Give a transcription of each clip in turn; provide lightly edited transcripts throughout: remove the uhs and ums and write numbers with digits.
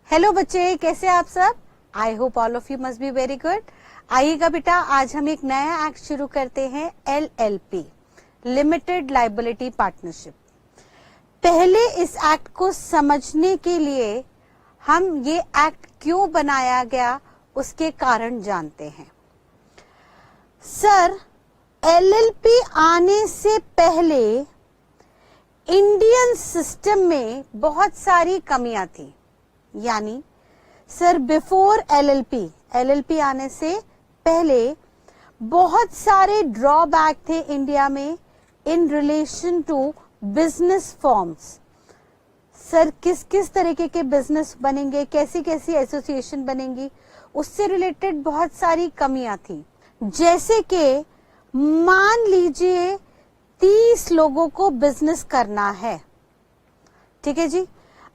Hello बच्चे, कैसे आप सब? I hope all of you must be very good. आइएगा बेटा, आज हम एक नया एक्ट शुरू करते हैं, LLP, लिमिटेड लायबिलिटी पार्टनरशिप। पहले इस एक्ट को समझने के लिए हम ये एक्ट क्यों बनाया गया उसके कारण जानते हैं। सर, LLP आने से पहले इंडियन सिस्टम में बहुत सारी कमियां थी। यानी सर, बिफोर LLP आने से पहले बहुत सारे ड्रॉबैक थे इंडिया में in relation to business forms. Sir, किस किस तरीके के बिजनेस बनेंगे, कैसी कैसी एसोसिएशन बनेंगी, उससे रिलेटेड बहुत सारी कमियां थी। जैसे कि मान लीजिए 30 लोगों को बिजनेस करना है, ठीक है जी।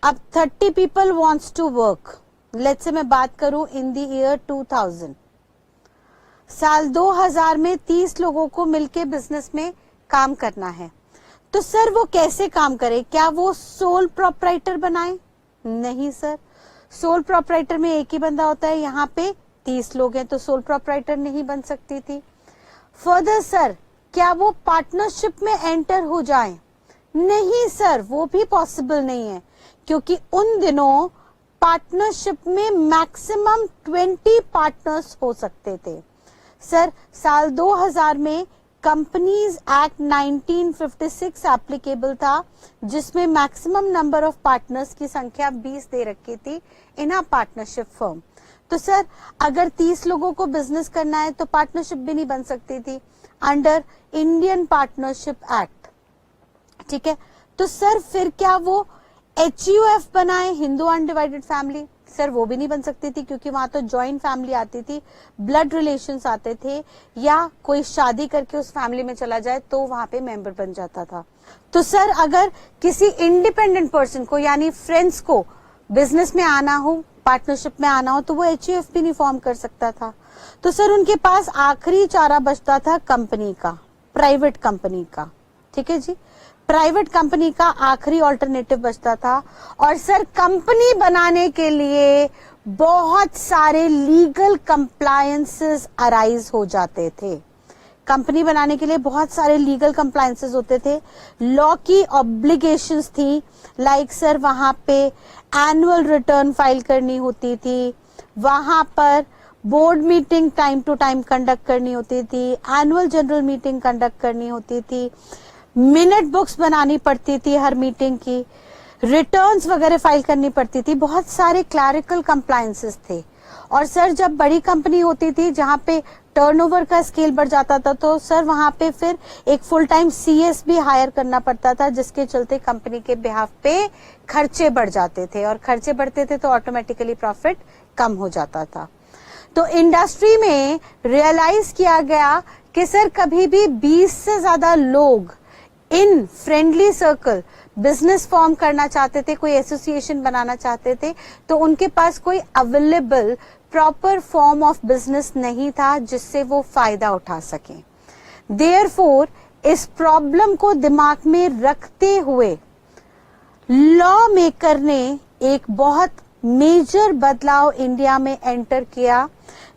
अब 30 people wants to work, let's say मैं बात करूं इन द ईयर 2000, साल 2000 में 30 लोगों को मिलके बिजनेस में काम करना है। तो सर वो कैसे काम करे? क्या वो सोल प्रोप्राइटर बनाए? नहीं सर, सोल प्रोप्राइटर में एक ही बंदा होता है। यहाँ पे 30 लोग हैं तो सोल प्रोप्राइटर नहीं बन सकती थी। फर्दर सर, क्या वो पार्टनरशिप में एंटर हो जाए? नहीं सर, वो भी पॉसिबल नहीं है, क्योंकि उन दिनों पार्टनरशिप में मैक्सिमम 20 पार्टनर्स हो सकते थे। सर, साल 2000 में कंपनीज एक्ट 1956 एप्लीकेबल था, जिसमें मैक्सिमम नंबर ऑफ पार्टनर्स की संख्या 20 दे रखी थी इन अ पार्टनरशिप फर्म। तो सर, अगर 30 लोगों को बिजनेस करना है तो पार्टनरशिप भी नहीं बन सकती थी अंडर इंडियन पार्टनरशिप एक्ट, ठीक है। तो सर फिर क्या वो HUF बनाए, हिंदू अनडिवाइडेड फैमिली? सर वो भी नहीं बन सकती थी, क्योंकि वहां तो जॉइंट फैमिली आती थी, ब्लड रिलेशंस आते थे, या कोई शादी करके उस फैमिली में चला जाए तो वहां पे मेंबर बन जाता था। तो सर अगर किसी इंडिपेंडेंट पर्सन को यानी फ्रेंड्स को बिजनेस में आना हो, पार्टनरशिप में आना हो, तो वो HUF भी नहीं फॉर्म कर सकता था। तो सर उनके पास आखिरी चारा बचता था कंपनी का, प्राइवेट कंपनी का, ठीक है जी। प्राइवेट कंपनी का आखिरी ऑल्टरनेटिव बचता था। और सर कंपनी बनाने के लिए बहुत सारे लीगल कंप्लायंसेस अराइज हो जाते थे। कंपनी बनाने के लिए बहुत सारे लीगल कंप्लायंसेस होते थे, लॉ की ऑब्लिगेशंस थी, लाइक सर वहां पे एनुअल रिटर्न फाइल करनी होती थी, वहां पर board meeting time to time conduct करनी होती थी, एनुअल जनरल मीटिंग कंडक्ट करनी होती थी, मिनट बुक्स बनानी पड़ती थी हर मीटिंग की, रिटर्न्स वगैरह फाइल करनी पड़ती थी, बहुत सारे क्लैरिकल कंप्लायंसेस थे। और सर जब बड़ी कंपनी होती थी जहां पे टर्नओवर का स्केल बढ़ जाता था, तो सर वहां पे फिर एक फुल टाइम CS भी हायर करना पड़ता था, जिसके चलते कंपनी के बिहाफ पे खर्चे बढ़ जाते थे, और खर्चे बढ़ते थे तो ऑटोमेटिकली प्रॉफिट कम हो जाता था। तो इंडस्ट्री में रियलाइज किया गया कि सर कभी भी 20 से ज्यादा लोग इन फ्रेंडली सर्कल बिजनेस फॉर्म करना चाहते थे, कोई एसोसिएशन बनाना चाहते थे, तो उनके पास कोई available proper form of business नहीं था जिससे वो फायदा उठा सके। देयरफॉर इस प्रॉब्लम को दिमाग में रखते हुए लॉ मेकर ने एक बहुत मेजर बदलाव इंडिया में एंटर किया,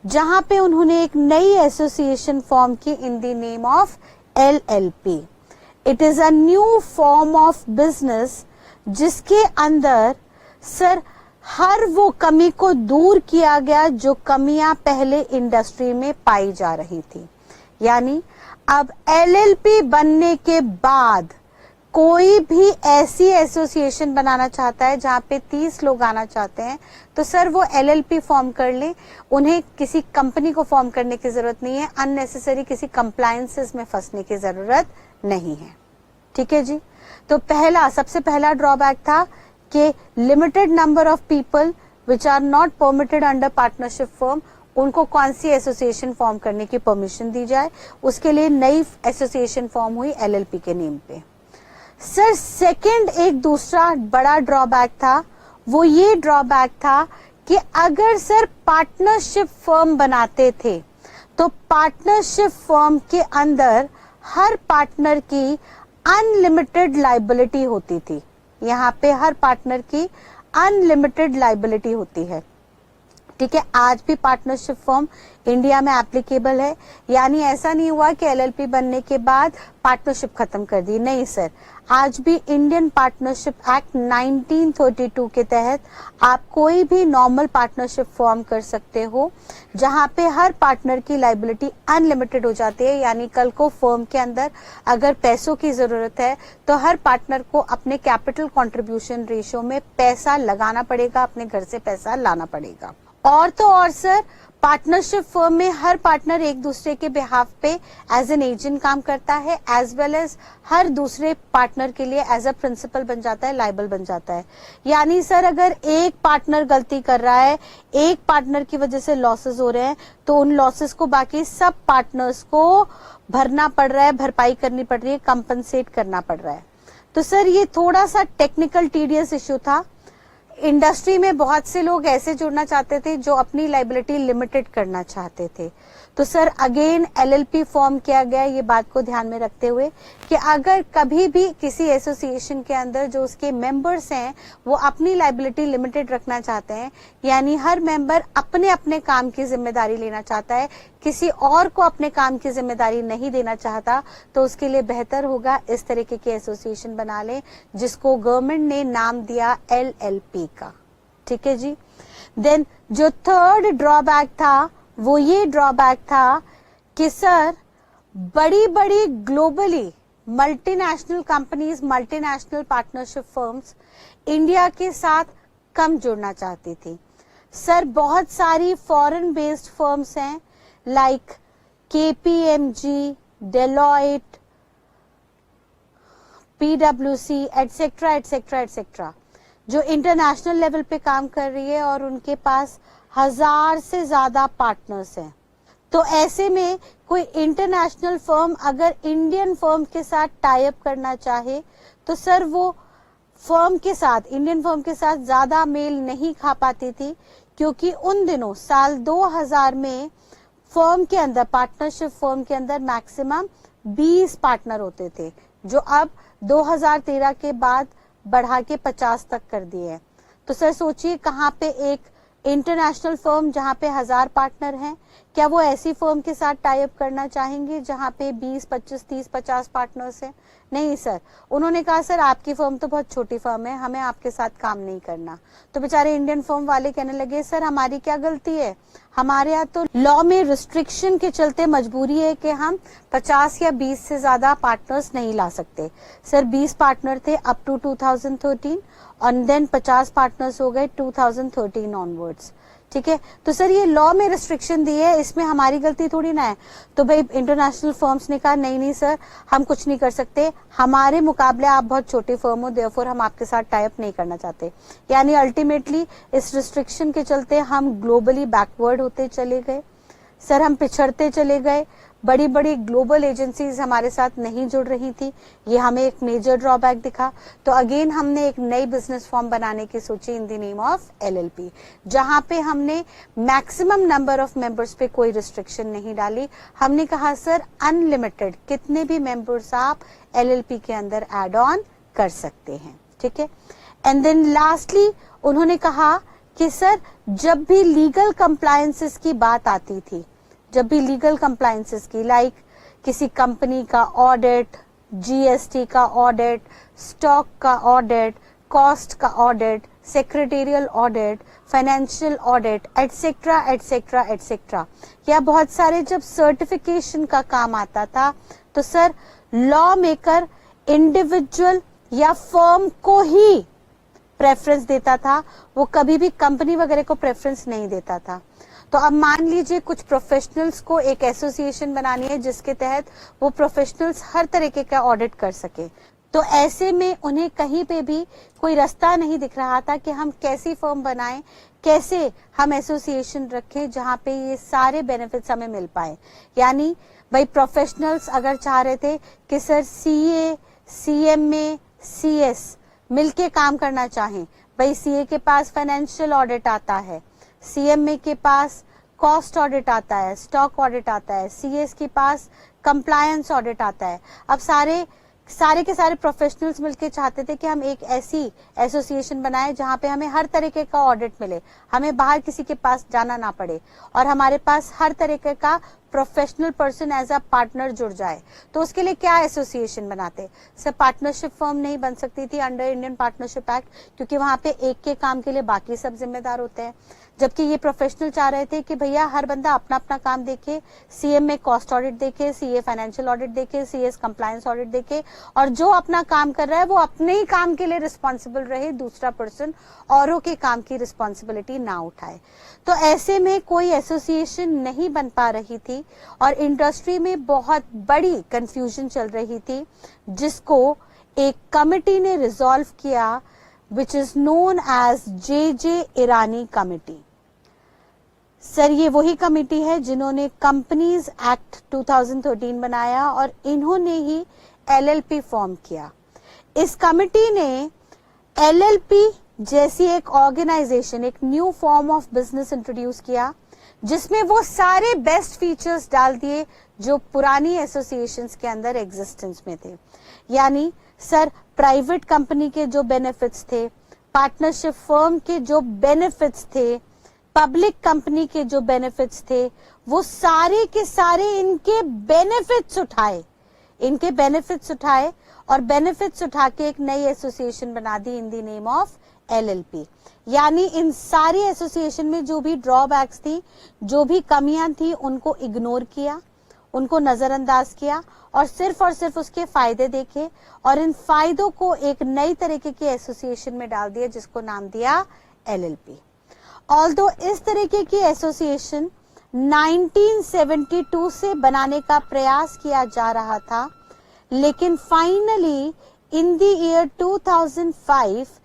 जहां पे उन्होंने एक नई एसोसिएशन फॉर्म की इन the name of LLP। It is a new form of business, जिसके अंदर सर हर वो कमी को दूर किया गया जो कमियां पहले इंडस्ट्री में पाई जा रही थी। यानी अब LLP बनने के बाद कोई भी ऐसी एसोसिएशन बनाना चाहता है जहां पे 30 लोग आना चाहते हैं, तो सर वो LLP फॉर्म कर ले, उन्हें किसी कंपनी को फॉर्म करने की जरूरत नहीं है, अननेसेसरी किसी कंप्लायंसेस में फंसने की जरूरत नहीं है, ठीक है जी। तो सबसे पहला ड्रॉबैक था कि limited number of people which are not permitted under partnership firm, उनको कौन सी एसोसिएशन फॉर्म करने की परमिशन दी जाए, उसके लिए नई एसोसिएशन फॉर्म हुई LLP के नेम पे। सर सेकंड एक दूसरा बड़ा ड्रॉबैक था, वो ये ड्रॉबैक था कि अगर सर पार्टनरशिप फर्म बनाते थे तो पार्टनरशिप फर्म के अंदर हर पार्टनर की अनलिमिटेड लायबिलिटी होती थी। यहाँ पे हर पार्टनर की अनलिमिटेड लाइबिलिटी होती है। ठीक है, आज भी पार्टनरशिप फॉर्म इंडिया में एप्लीकेबल है, यानी ऐसा नहीं हुआ कि एलएलपी बनने के बाद पार्टनरशिप खत्म कर दी, नहीं सर। आज भी इंडियन पार्टनरशिप एक्ट 1932 के तहत आप कोई भी नॉर्मल पार्टनरशिप फॉर्म कर सकते हो, जहां पे हर पार्टनर की लाइबिलिटी अनलिमिटेड हो जाती है। यानी कल को फर्म के अंदर अगर पैसों की जरूरत है तो हर पार्टनर को अपने कैपिटल कंट्रीब्यूशन रेशियो में पैसा लगाना पड़ेगा, अपने घर से पैसा लाना पड़ेगा। और तो और सर, पार्टनरशिप फर्म में हर पार्टनर एक दूसरे के बिहाफ पे एज एन एजेंट काम करता है, एज वेल एज हर दूसरे पार्टनर के लिए एज अ प्रिंसिपल बन जाता है, लायबल बन जाता है। यानी सर अगर एक पार्टनर गलती कर रहा है, एक पार्टनर की वजह से लॉसेस हो रहे हैं, तो उन लॉसेस को बाकी सब पार्टनर्स को भरना पड़ रहा है, भरपाई करनी पड़ रही है, कंपनसेट करना पड़ रहा है। तो सर ये थोड़ा सा टेक्निकल टीडियस इश्यू था। इंडस्ट्री में बहुत से लोग ऐसे जुड़ना चाहते थे जो अपनी लाइबिलिटी लिमिटेड करना चाहते थे। तो सर अगेन एलएलपी फॉर्म किया गया, ये बात को ध्यान में रखते हुए कि अगर कभी भी किसी एसोसिएशन के अंदर जो उसके मेंबर्स हैं वो अपनी लाइबिलिटी लिमिटेड रखना चाहते हैं, यानी हर मेंबर अपने अपने काम की जिम्मेदारी लेना चाहता है, किसी और को अपने काम की जिम्मेदारी नहीं देना चाहता, तो उसके लिए बेहतर होगा इस तरीके के एसोसिएशन बना ले जिसको गवर्नमेंट ने नाम दिया एलएलपी का। ठीक है जी। देन जो थर्ड ड्रॉबैक था वो ये ड्रॉबैक था कि सर बड़ी बड़ी globally multinational companies, multinational partnership firms India के साथ कम जुड़ना चाहती थी। सर बहुत सारी फॉरेन बेस्ड फर्म्स हैं लाइक केपीएमजी, डेलॉयट, पीडब्ल्यूसी एटसेट्रा एटसेट्रा एटसेट्रा, जो इंटरनेशनल लेवल पे काम कर रही है और उनके पास 1000 से ज्यादा पार्टनर्स हैं। तो ऐसे में कोई इंटरनेशनल फर्म अगर इंडियन फर्म के साथ टाई अप करना चाहे तो सर वो फर्म के साथ, इंडियन फर्म के साथ ज्यादा मेल नहीं खा पाती थी, क्योंकि उन दिनों साल 2000 में फर्म के अंदर, पार्टनरशिप फर्म के अंदर मैक्सिमम 20 पार्टनर होते थे, जो अब 2013 के बाद बढ़ा के 50 तक कर दिए हैं। तो सर सोचिए कहाँ पे एक इंटरनेशनल फर्म जहां पे 1000 पार्टनर हैं, क्या वो ऐसी फर्म के साथ टाई अप करना चाहेंगे जहां पे 20, 25, 30, 50 पार्टनर्स हैं? नहीं सर। उन्होंने कहा सर आपकी फर्म तो बहुत छोटी फर्म है, हमें आपके साथ काम नहीं करना। तो बेचारे इंडियन फर्म वाले कहने लगे सर हमारी क्या गलती है, हमारे यहाँ तो लॉ में रिस्ट्रिक्शन के चलते मजबूरी है कि हम 50 या 20 से ज्यादा पार्टनर्स नहीं ला सकते। सर 20 पार्टनर थे अप टू 2013 और देन 50 पार्टनर्स हो गए 2013 ऑनवर्ड्स। ठीक है, तो सर ये लॉ में रिस्ट्रिक्शन दी है, इसमें हमारी गलती थोड़ी ना है। तो भाई इंटरनेशनल फर्म्स ने कहा नहीं नहीं सर हम कुछ नहीं कर सकते, हमारे मुकाबले आप बहुत छोटी फर्म हो, देयरफॉर हम आपके साथ टाई अप नहीं करना चाहते। यानी अल्टीमेटली इस रिस्ट्रिक्शन के चलते हम ग्लोबली बैकवर्ड होते चले गए सर, हम पिछड़ते चले गए, बड़ी बड़ी ग्लोबल एजेंसीज हमारे साथ नहीं जुड़ रही थी, ये हमें एक मेजर ड्रॉबैक दिखा। तो अगेन हमने एक नई बिजनेस फॉर्म बनाने की सोची in the name of LLP, जहां पे हमने मैक्सिमम नंबर ऑफ मेंबर्स पे कोई रिस्ट्रिक्शन नहीं डाली। हमने कहा सर अनलिमिटेड कितने भी मेंबर्स आप एलएलपी के अंदर एड ऑन कर सकते हैं। ठीक है, एंड देन लास्टली उन्होंने कहा कि सर जब भी लीगल कंप्लायंसेस की बात आती थी, जब भी लीगल कंप्लायंसेस की, लाइक किसी कंपनी का ऑडिट, जीएसटी का ऑडिट, स्टॉक का ऑडिट, कॉस्ट का audit, secretarial audit, financial audit etcetera etcetera etcetera, या बहुत सारे जब सर्टिफिकेशन का काम आता था, तो सर लॉ मेकर इंडिविजुअल या फर्म को ही प्रेफरेंस देता था, वो कभी भी कंपनी वगैरह को प्रेफरेंस नहीं देता था। तो अब मान लीजिए कुछ प्रोफेशनल्स को एक एसोसिएशन बनानी है जिसके तहत वो प्रोफेशनल्स हर तरीके का ऑडिट कर सके, तो ऐसे में उन्हें कहीं पे भी कोई रास्ता नहीं दिख रहा था कि हम कैसी फर्म बनाएं, कैसे हम एसोसिएशन रखें जहां पे ये सारे बेनिफिट्स हमें मिल पाए। यानी भाई प्रोफेशनल्स अगर चाह रहे थे कि सर सीए, सीएमए, सीएस मिलके काम करना चाहें, भाई सीए के पास फाइनेंशियल ऑडिट आता है, सीएमए के पास कॉस्ट ऑडिट आता है, स्टॉक ऑडिट आता है, सीएस के पास कंप्लायंस ऑडिट आता है। अब सारे सारे के सारे प्रोफेशनल्स मिलके चाहते थे कि हम एक ऐसी एसोसिएशन बनाएं जहां पे हमें हर तरीके का ऑडिट मिले, हमें बाहर किसी के पास जाना ना पड़े और हमारे पास हर तरीके का professional person as a partner जुड़ जाए। तो उसके लिए क्या एसोसिएशन बनाते? सर पार्टनरशिप फर्म नहीं बन सकती थी अंडर इंडियन पार्टनरशिप एक्ट, क्योंकि वहां पे एक के काम के लिए बाकी सब जिम्मेदार होते हैं। जबकि ये प्रोफेशनल चाह रहे थे कि भैया हर बंदा अपना अपना काम देखे, सीएम में कॉस्ट ऑडिट देखे, सीए फाइनेंशियल ऑडिट देखे, सीएस कंप्लायंस ऑडिट देखे, और जो अपना काम कर रहा है वो अपने ही काम के लिए रिस्पॉन्सिबल रहे, दूसरा पर्सन औरों के काम की रिस्पॉन्सिबिलिटी ना उठाए। तो ऐसे में कोई एसोसिएशन नहीं बन पा रही थी और इंडस्ट्री में बहुत बड़ी कंफ्यूजन चल रही थी, जिसको एक कमिटी ने रिजॉल्व किया, which is known as JJ Irani committee. Sir ये वही कमिटी है जिन्होंने कंपनीज एक्ट 2013 बनाया और इन्होंने ही एलएलपी फॉर्म किया। इस कमिटी ने एलएलपी जैसी एक ऑर्गेनाइजेशन, एक new form of business introduce किया, जिसमें वो सारे बेस्ट फीचर्स डाल दिए जो पुरानी एसोसिएशंस के अंदर एग्जिस्टेंस में थे। यानी सर प्राइवेट कंपनी के जो बेनिफिट्स थे, पार्टनरशिप फर्म के जो बेनिफिट्स थे, पब्लिक कंपनी के जो बेनिफिट्स थे, वो सारे के सारे इनके बेनिफिट्स उठाए और बेनिफिट्स उठा के एक नई एसोसिएशन बना दी in the name of LLP. यानी इन सारी एसोसिएशन में जो भी ड्रॉबैक्स थी, जो भी कमियां थी, उनको इग्नोर किया, उनको नजरअंदाज किया और सिर्फ उसके फायदे देखे और इन फायदों को एक नई तरीके की एसोसिएशन में डाल दिया, जिसको नाम दिया एलएलपी। ऑल्दो इस तरीके की एसोसिएशन 1972 से बनाने का प्रयास किया जा रहा था, लेकिन finally in the year 2005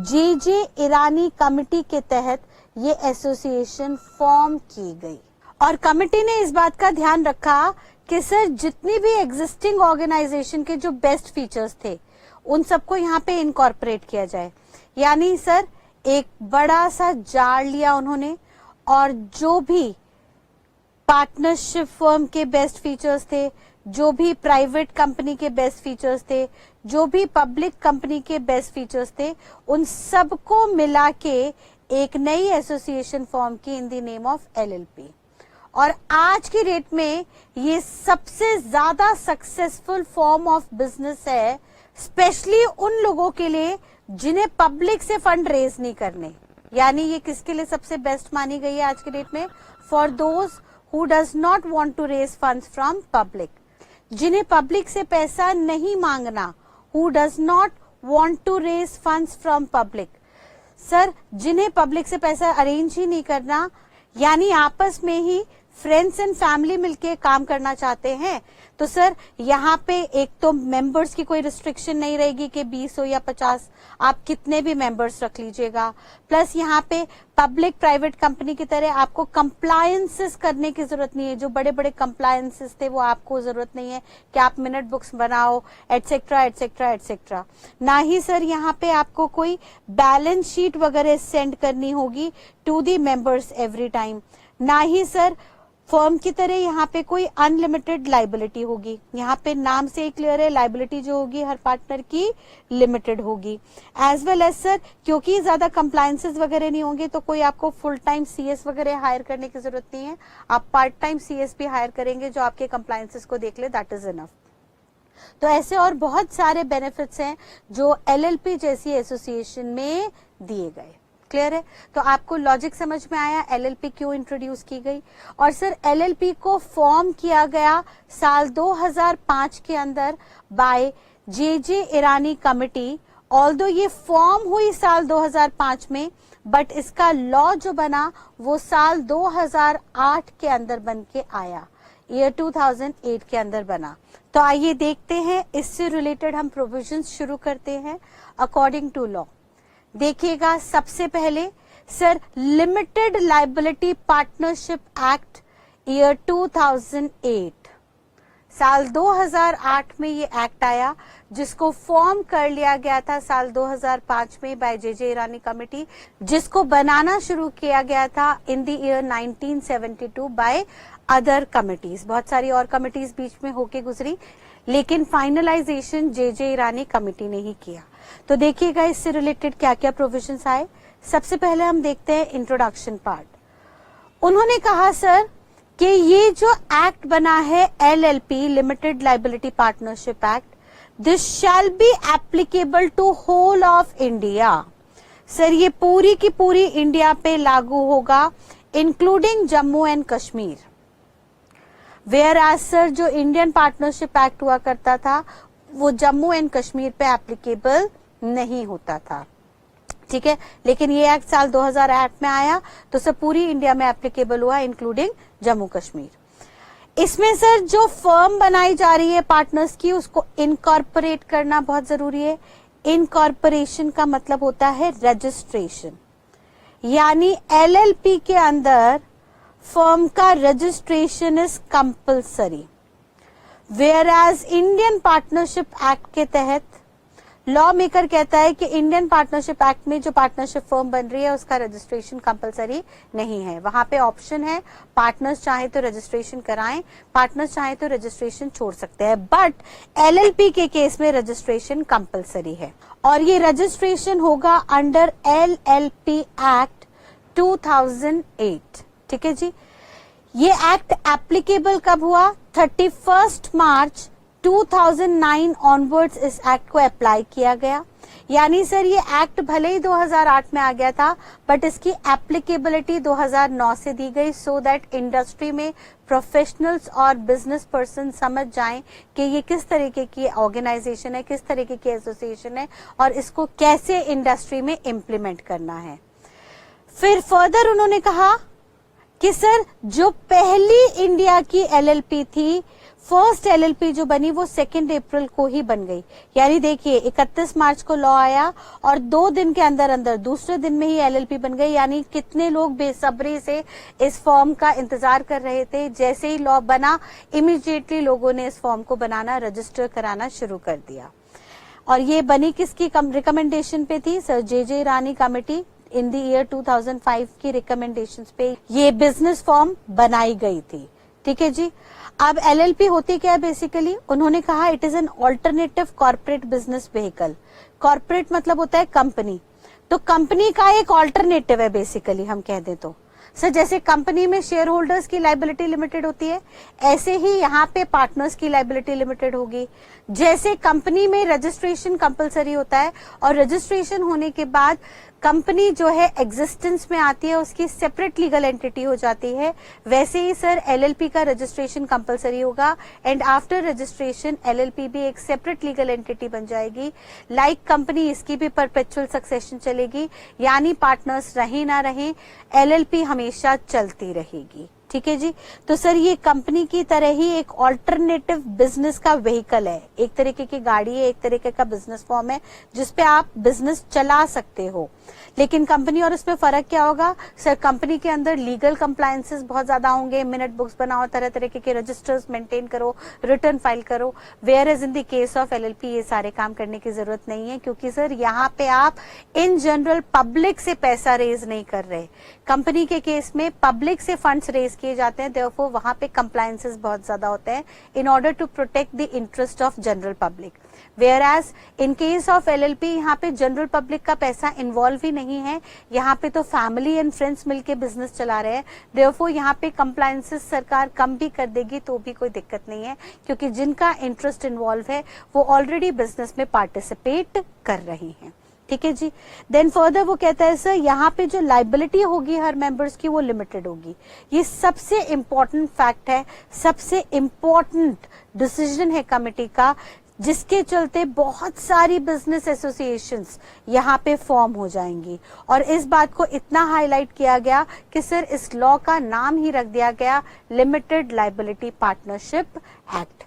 JJ Irani committee के तहत ये एसोसिएशन फॉर्म की गई और कमिटी ने इस बात का ध्यान रखा कि सर जितनी भी एग्जिस्टिंग ऑर्गेनाइजेशन के जो बेस्ट फीचर्स थे उन सबको यहाँ पे इनकॉर्पोरेट किया जाए। यानी सर एक बड़ा सा जार लिया उन्होंने और जो भी पार्टनरशिप फर्म के बेस्ट फीचर्स थे, जो भी प्राइवेट कंपनी के बेस्ट फीचर्स थे, जो भी पब्लिक कंपनी के बेस्ट फीचर्स थे, उन सबको मिला के एक नई एसोसिएशन फॉर्म की इन द नेम ऑफ एलएलपी। और आज की डेट में ये सबसे ज्यादा सक्सेसफुल फॉर्म ऑफ बिजनेस है, स्पेशली उन लोगों के लिए जिन्हें पब्लिक से फंड रेज नहीं करने। यानी ये किसके लिए सबसे बेस्ट मानी गई है आज की डेट में? For those who does not want to raise funds from public, जिन्हें पब्लिक से पैसा नहीं मांगना, who does not want to raise funds from public. Sir जिन्हें पब्लिक से पैसा अरेंज ही नहीं करना, यानी आपस में ही फ्रेंड्स एंड फैमिली मिलके काम करना चाहते हैं, तो सर यहाँ पे एक तो मेंबर्स की कोई रिस्ट्रिक्शन नहीं रहेगी कि 20 हो या 50, आप कितने भी मेंबर्स रख लीजिएगा। प्लस यहाँ पे पब्लिक प्राइवेट कंपनी की तरह आपको कंप्लायंसेस करने की जरूरत नहीं है। जो बड़े बड़े कंप्लायंसेस थे वो आपको जरूरत नहीं है कि आप मिनट बुक्स बनाओ एटसेट्रा एटसेट्रा एटसेट्रा। ना ही सर यहाँ पे आपको कोई बैलेंस शीट वगैरह सेंड करनी होगी to the members every time. ना ही सर फर्म की तरह यहाँ पे कोई अनलिमिटेड लाइबिलिटी होगी। यहाँ पे नाम से ही क्लियर है, लाइबिलिटी जो होगी हर पार्टनर की लिमिटेड होगी। एज वेल एज सर क्योंकि ज्यादा कंप्लायंसेस वगैरह नहीं होंगे तो कोई आपको फुल टाइम सीएस वगैरह हायर करने की जरूरत नहीं है। आप पार्ट टाइम सीएस भी हायर करेंगे जो आपके कंप्लायंसेस को देख ले, दैट इज इनफ। तो ऐसे और बहुत सारे बेनिफिट्स हैं जो एलएलपी जैसी एसोसिएशन में दिए गए। क्लियर है? तो आपको लॉजिक समझ में आया एलएलपी क्यों इंट्रोड्यूस की गई। और सर एलएलपी को फॉर्म किया गया साल 2005 के अंदर बाय जेजे ईरानी कमिटी। ऑल्दो ये फॉर्म हुई साल 2005 में, बट इसका लॉ जो बना वो साल 2008 के अंदर बन के आया, ईयर 2008 के अंदर बना। तो आइए देखते हैं, इससे रिलेटेड हम प्रोविजंस शुरू करते हैं अकॉर्डिंग टू लॉ। देखिएगा सबसे पहले sir limited liability partnership act year 2008, साल 2008 में ये एक्ट आया, जिसको फॉर्म कर लिया गया था साल 2005 में बाय जेजे ईरानी कमिटी, जिसको बनाना शुरू किया गया था in the year 1972 by other committees. बहुत सारी और कमिटीज बीच में होके गुजरी, लेकिन फाइनलाइजेशन जे ईरानी कमेटी ने ही किया। तो देखिएगा इससे रिलेटेड क्या क्या प्रोविजंस आए। सबसे पहले हम देखते हैं इंट्रोडक्शन पार्ट। उन्होंने कहा सर कि ये जो एक्ट बना है LLP limited liability partnership act, this shall be applicable to whole of India. Sir ये पूरी की पूरी इंडिया पे लागू होगा, including Jammu and Kashmir. Whereas sir जो इंडियन पार्टनरशिप एक्ट हुआ करता था वो जम्मू एंड कश्मीर पे एप्लीकेबल नहीं होता था, ठीक है। लेकिन ये एक्ट साल 2008 में आया तो सर पूरी इंडिया में एप्लीकेबल हुआ, इंक्लूडिंग जम्मू कश्मीर। इसमें सर जो फर्म बनाई जा रही है पार्टनर्स की, उसको इनकॉर्पोरेट करना बहुत जरूरी है। इनकॉर्पोरेशन का मतलब होता है रजिस्ट्रेशन, यानी LLP के अंदर फर्म का registration is compulsory. Whereas Indian partnership act के तहत लॉ मेकर कहता है कि इंडियन पार्टनरशिप एक्ट में जो पार्टनरशिप फर्म बन रही है उसका रजिस्ट्रेशन कंपलसरी नहीं है। वहां पे ऑप्शन है, पार्टनर्स चाहे तो रजिस्ट्रेशन कराएं, पार्टनर्स चाहे तो रजिस्ट्रेशन छोड़ सकते हैं, बट LLP के केस में रजिस्ट्रेशन कंपलसरी है। और ये रजिस्ट्रेशन होगा अंडर LLP एक्ट 2008, ठीक है जी। ये एक्ट एप्लीकेबल कब हुआ? 31 मार्च 2009 ऑनवर्ड्स इस एक्ट को अप्लाई किया गया। यानी सर ये एक्ट भले ही 2008 में आ गया था, बट इसकी एप्लीकेबिलिटी 2009 से दी गई, सो दैट इंडस्ट्री में प्रोफेशनल्स और बिजनेस पर्सन समझ जाएं कि ये किस तरीके की ऑर्गेनाइजेशन है, किस तरीके की एसोसिएशन है और इसको कैसे इंडस्ट्री में इम्प्लीमेंट करना है। फिर फर्दर उन्होंने कहा कि सर जो पहली इंडिया की LLP थी, फर्स्ट LLP जो बनी वो 2 अप्रैल को ही बन गई। यानी देखिए 31 मार्च को लॉ आया और 2 दिन के अंदर अंदर दूसरे दिन में ही LLP बन गई। यानी कितने लोग बेसब्री से इस फॉर्म का इंतजार कर रहे थे। जैसे ही लॉ बना इमीडिएटली लोगों ने इस फॉर्म को बनाना, रजिस्टर कराना शुरू कर दिया। और ये बनी किसकी रिकमेंडेशन पे थी? Sir J Irani committee in the year 2005 की रिकमेंडेशंस पे ये बिजनेस फॉर्म बनाई गई थी, ठीक है जी। अब LLP होती क्या है बेसिकली? उन्होंने कहा it is an alternative corporate business vehicle. Corporate मतलब होता है कंपनी, तो कंपनी का एक ऑल्टरनेटिव है बेसिकली, हम कह दें तो। सर जैसे कंपनी में शेयर होल्डर्स की लाइबिलिटी लिमिटेड होती है, ऐसे ही यहाँ पे पार्टनर्स की लाइबिलिटी लिमिटेड होगी। जैसे कंपनी में रजिस्ट्रेशन कंपलसरी होता है और रजिस्ट्रेशन होने के बाद कंपनी जो है एग्जिस्टेंस में आती है, उसकी सेपरेट लीगल एंटिटी हो जाती है, वैसे ही सर LLP का रजिस्ट्रेशन कंपलसरी होगा एंड आफ्टर रजिस्ट्रेशन LLP भी एक सेपरेट लीगल एंटिटी बन जाएगी। लाइक कंपनी, इसकी भी परपेचुअल सक्सेशन चलेगी, यानी पार्टनर्स रहे ना रहे LLP हमेशा चलती रहेगी, ठीक है जी। तो सर ये कंपनी की तरह ही एक ऑल्टरनेटिव बिजनेस का व्हीकल है, एक तरीके की गाड़ी है, एक तरीके का बिजनेस फॉर्म है जिसपे आप बिजनेस चला सकते हो। लेकिन कंपनी और इसमें फर्क क्या होगा? सर कंपनी के अंदर लीगल कंप्लायंसेस बहुत ज्यादा होंगे, मिनट बुक्स बनाओ, तरह तरह के रजिस्टर्स मेंटेन करो, रिटर्न फाइल करो। Whereas in the case of LLP ये सारे काम करने की जरूरत नहीं है, क्योंकि सर यहाँ पे आप इन जनरल पब्लिक से पैसा रेज नहीं कर रहे। कंपनी के केस में पब्लिक से फंड्स रेज किए जाते हैं, देयरफॉर वहां पे कंप्लायंसेस बहुत ज्यादा होते हैं in order to protect the interest of general public. Whereas in case of LLP यहाँ पे जनरल पब्लिक का पैसा इन्वॉल्व ही नहीं है, यहाँ पे तो फैमिली एंड फ्रेंड्स मिलके बिजनेस चला रहे हैं। देयरफॉर यहाँ पे कंप्लायंसेस सरकार कम भी कर देगी तो भी कोई दिक्कत नहीं है, क्योंकि जिनका इंटरेस्ट इन्वॉल्व है वो ऑलरेडी बिजनेस में पार्टिसिपेट कर रही हैं, ठीक है जी। देन फर्दर वो कहता है सर यहाँ पे जो लाइबिलिटी होगी हर मेंबर्स की वो लिमिटेड होगी। ये सबसे इंपॉर्टेंट फैक्ट है, सबसे इंपॉर्टेंट डिसीजन है कमेटी का, जिसके चलते बहुत सारी बिजनेस एसोसिएशंस यहाँ पे फॉर्म हो जाएंगी। और इस बात को इतना हाईलाइट किया गया कि सर इस लॉ का नाम ही रख दिया गया limited liability partnership act.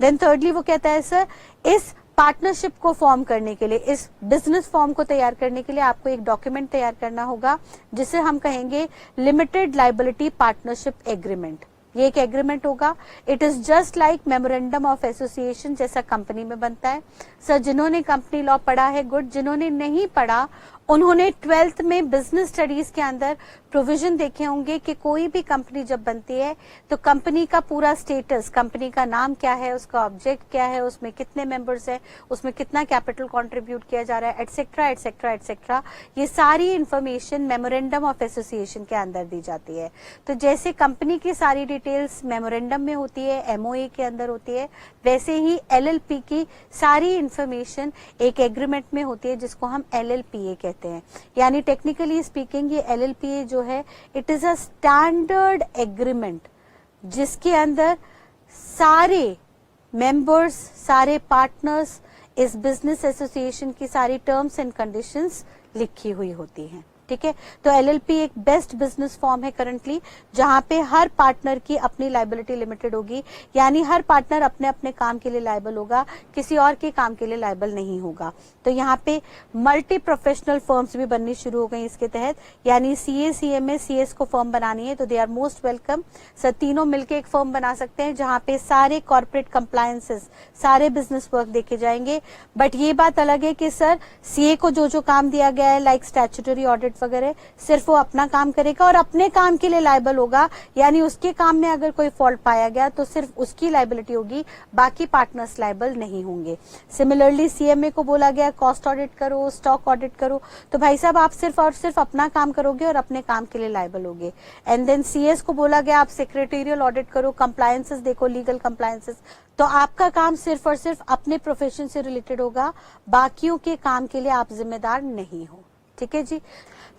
Then thirdly वो कहता है सर इस पार्टनरशिप को फॉर्म करने के लिए, इस बिजनेस फॉर्म को तैयार करने के लिए आपको एक डॉक्यूमेंट तैयार करना होगा जिसे हम कहेंगे लिमिटेड लाइबिलिटी पार्टनरशिप एग्रीमेंट। ये एक एग्रीमेंट होगा। It is just like memorandum of association जैसा कंपनी में बनता है। सर जिन्होंने कंपनी लॉ पढ़ा है गुड, जिन्होंने नहीं पढ़ा उन्होंने 12th में बिजनेस स्टडीज के अंदर प्रोविजन देखे होंगे कि कोई भी कंपनी जब बनती है तो कंपनी का पूरा स्टेटस, कंपनी का नाम क्या है, उसका ऑब्जेक्ट क्या है, उसमें कितने मेंबर्स हैं, उसमें कितना कैपिटल कंट्रीब्यूट किया जा रहा है, एटसेट्रा एटसेट्रा एटसेट्रा, ये सारी इंफॉर्मेशन मेमोरेंडम ऑफ एसोसिएशन के अंदर दी जाती है। तो जैसे कंपनी की सारी डिटेल्स मेमोरेंडम में होती है, एमओए के अंदर होती है, वैसे ही एलएलपी की सारी इंफॉर्मेशन एक एग्रीमेंट में होती है जिसको हम एलएलपीए कहते हैं। यानी टेक्निकली स्पीकिंग ये एलएलपीए जो है it is a standard agreement जिसके अंदर सारे मेंबर्स, सारे पार्टनर्स, इस बिजनेस एसोसिएशन की सारी टर्म्स एंड कंडीशंस लिखी हुई होती हैं। ठीक है, तो एलएलपी एक बेस्ट बिजनेस फॉर्म है करंटली, जहां पे हर पार्टनर की अपनी लायबिलिटी लिमिटेड होगी, यानी हर पार्टनर अपने अपने काम के लिए लायबल होगा, किसी और के काम के लिए लायबल नहीं होगा। तो यहाँ पे मल्टी प्रोफेशनल फर्म्स भी बननी शुरू हो गई इसके तहत, यानी सीए सीएमए सीएस को फर्म बनानी है तो they are most welcome. Sir तीनों मिलकर एक फर्म बना सकते हैं जहां पे सारे कॉर्पोरेट कंप्लायंसेस, सारे बिजनेस वर्क देखे जाएंगे। बट ये बात अलग है कि सर सीए को जो जो काम दिया गया है लाइक स्टैट्यूटरी ऑडिट वगैरह, सिर्फ वो अपना काम करेगा और अपने काम के लिए लायबल होगा, यानी उसके काम में अगर कोई फॉल्ट पाया गया तो सिर्फ उसकी लायबिलिटी होगी, बाकी पार्टनर्स लायबल नहीं होंगे। सिमिलरली सीएमए को बोला गया कॉस्ट ऑडिट करो, स्टॉक ऑडिट करो, तो भाई साहब आप सिर्फ और सिर्फ अपना काम करोगे और अपने काम के लिए लायबल होगे। एंड देन सीएस को बोला गया आप सेक्रेटेरियल ऑडिट करो, कंप्लायंसेस देखो, लीगल कंप्लायंसेस, तो आपका काम सिर्फ और सिर्फ अपने प्रोफेशन से रिलेटेड होगा, बाकियों के काम के लिए आप जिम्मेदार नहीं हो। ठीक है जी।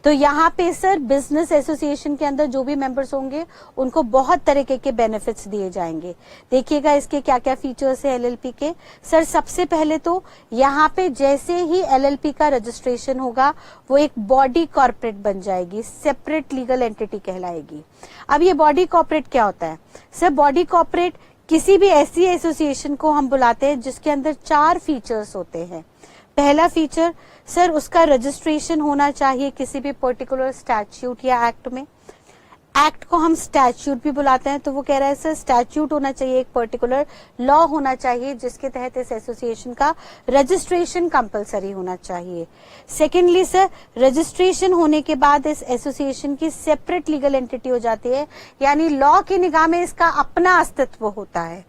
तो यहाँ पे सर बिजनेस एसोसिएशन के अंदर जो भी मेंबर्स होंगे उनको बहुत तरीके के बेनिफिट्स दिए जाएंगे। देखिएगा इसके क्या क्या फीचर्स है एलएलपी के। सर सबसे पहले तो यहाँ पे जैसे ही एलएलपी का रजिस्ट्रेशन होगा वो एक बॉडी कॉर्पोरेट बन जाएगी, सेपरेट लीगल एंटिटी कहलाएगी। अब ये बॉडी कॉर्पोरेट क्या होता है? सर बॉडी कॉर्पोरेट किसी भी ऐसी एसोसिएशन को हम बुलाते हैं जिसके अंदर 4 फीचर्स होते हैं। पहला फीचर सर उसका रजिस्ट्रेशन होना चाहिए किसी भी पर्टिकुलर स्टैट्यूट या एक्ट में। एक्ट को हम स्टैट्यूट भी बुलाते हैं, तो वो कह रहा है सर स्टैट्यूट होना चाहिए, एक पर्टिकुलर लॉ होना चाहिए जिसके तहत इस एसोसिएशन का रजिस्ट्रेशन कंपलसरी होना चाहिए। सेकेंडली सर रजिस्ट्रेशन होने के बाद इस एसोसिएशन की सेपरेट लीगल एंटिटी हो जाती है, यानी लॉ की निगाह में इसका अपना अस्तित्व होता है।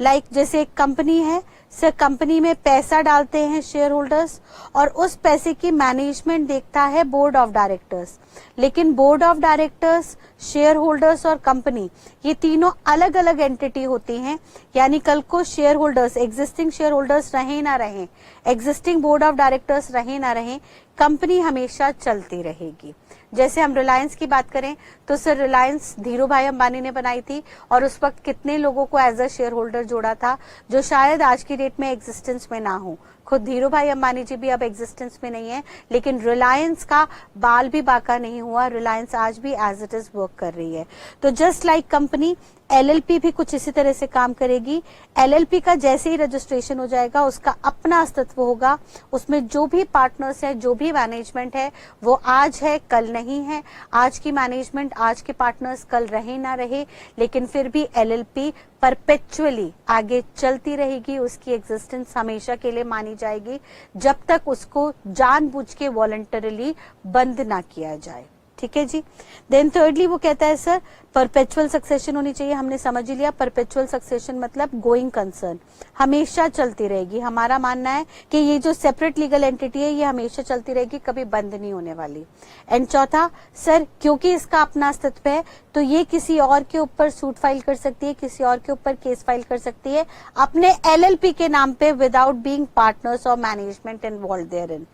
लाइक जैसे एक कंपनी है सर, कंपनी में पैसा डालते हैं शेयर होल्डर्स और उस पैसे की मैनेजमेंट देखता है बोर्ड ऑफ डायरेक्टर्स, लेकिन board of directors, share holders और कंपनी ये तीनों अलग अलग एंटिटी होती हैं। यानी कल को share holders, existing share holders रहे ना रहे, एग्जिस्टिंग बोर्ड ऑफ डायरेक्टर्स रहे ना रहे, कंपनी हमेशा चलती रहेगी। जैसे हम रिलायंस की बात करें तो सर रिलायंस धीरू भाई अंबानी ने बनाई थी और उस वक्त कितने लोगों को एज अ शेयर होल्डर जोड़ा था जो शायद आज की डेट में एग्जिस्टेंस में ना हो। खुद धीरू भाई अंबानी जी भी अब एग्जिस्टेंस में नहीं है, लेकिन रिलायंस का बाल भी बाका नहीं हुआ, रिलायंस आज भी एज इट इज वर्क कर रही है। तो जस्ट लाइक कंपनी, एलएलपी भी कुछ इसी तरह से काम करेगी। एलएलपी का जैसे ही रजिस्ट्रेशन हो जाएगा उसका अपना अस्तित्व होगा, उसमें जो भी पार्टनर्स है, जो भी मैनेजमेंट है वो आज है कल नहीं है, आज की मैनेजमेंट, आज के पार्टनर्स कल रहे ना रहे, लेकिन फिर भी एलएलपी परपेचुअली आगे चलती रहेगी, उसकी एग्जिस्टेंस हमेशा के लिए मानी जाएगी जब तक उसको जानबूझ के वॉलंटरीली बंद ना किया जाए। ठीक है जी। देन थर्डली वो कहता है सर परपेचुअल सक्सेशन होनी चाहिए। हमने समझ ही लिया, परपेचुअल सक्सेशन मतलब गोइंग कंसर्न, हमेशा चलती रहेगी। हमारा मानना है कि ये जो सेपरेट लीगल एंटिटी है ये हमेशा चलती रहेगी, कभी बंद नहीं होने वाली। एंड चौथा सर क्योंकि इसका अपना अस्तित्व है तो ये किसी और के ऊपर सूट फाइल कर सकती है, किसी और के ऊपर केस फाइल कर सकती है अपने एलएलपी के नाम पे विदाउट बीइंग पार्टनर्स और मैनेजमेंट इन्वॉल्व देयरइन।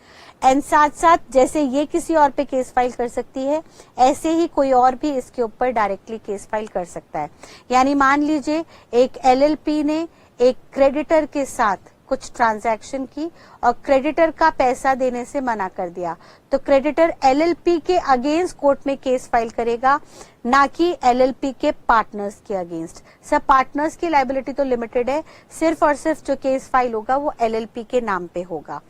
एंड साथ साथ जैसे ये किसी और पे केस फाइल कर सकती है, ऐसे ही कोई और भी इसके ऊपर डायरेक्टली केस फाइल कर सकता है। यानी मान लीजिए एक एलएलपी ने एक क्रेडिटर के साथ कुछ ट्रांजैक्शन की और क्रेडिटर का पैसा देने से मना कर दिया, तो क्रेडिटर एलएलपी के अगेंस्ट कोर्ट में केस फाइल करेगा, ना कि एलएलपी के पार्टनर्स के अगेंस्ट। सब पार्टनर्स की लायबिलिटी तो लिमिटेड है, सिर्फ और सिर्फ जो केस फाइल होगा वो एलएलपी के नाम पे होगा।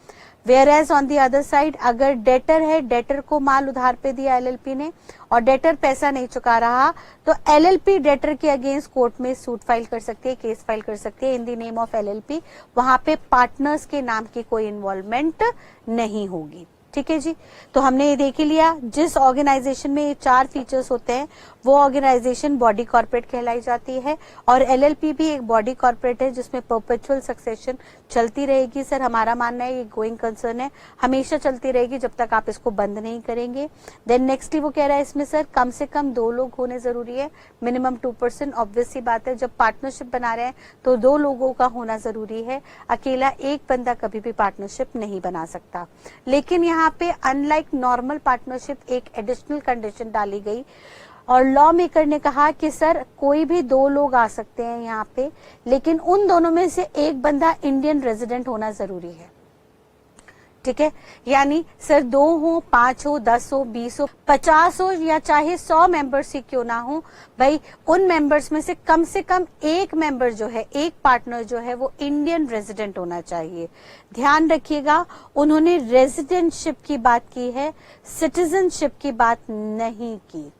Whereas on the other side अगर डेटर है, डेटर को माल उधार पे दिया एलएलपी ने और डेटर पैसा नहीं चुका रहा, तो एलएलपी डेटर के अगेंस्ट कोर्ट में सूट फाइल कर सकती है, केस फाइल कर सकती है इन द नेम ऑफ एलएलपी। वहां पे पार्टनर्स के नाम की कोई इन्वॉल्वमेंट नहीं होगी। ठीक है जी। तो हमने ये देख ही लिया, जिस ऑर्गेनाइजेशन में ये 4 फीचर्स होते हैं वो ऑर्गेनाइजेशन बॉडी कॉर्पोरेट कहलाई जाती है। और एलएलपी भी एक बॉडी कॉर्पोरेट है जिसमें परपेचुअल सक्सेशन चलती रहेगी। सर हमारा मानना है ये गोइंग कंसर्न है, हमेशा चलती रहेगी जब तक आप इसको बंद नहीं करेंगे। देन नेक्स्टली वो कह रहा है इसमें सर कम से कम 2 लोग होने जरूरी है, मिनिमम 2%। ऑब्वियस सी बात है, जब पार्टनरशिप बना रहे हैं तो 2 लोगों का होना जरूरी है, अकेला एक बंदा कभी भी पार्टनरशिप नहीं बना सकता। लेकिन यहाँ पे अनलाइक नॉर्मल पार्टनरशिप एक एडिशनल कंडीशन डाली गई और लॉ मेकर ने कहा कि सर कोई भी 2 लोग आ सकते हैं यहाँ पे, लेकिन उन दोनों में से एक बंदा इंडियन रेजिडेंट होना जरूरी है। ठीक है, यानी सर 2 हो, 5 हो, 10 हो, 20 हो, 50 हो या चाहे 100 मेंबर्स ही क्यों ना हो, भाई उन मेंबर्स में से कम एक मेंबर जो है, एक पार्टनर जो है वो इंडियन रेजिडेंट होना चाहिए। ध्यान रखिएगा, उन्होंने रेजिडेंटशिप की बात की है, सिटीजनशिप की बात नहीं की।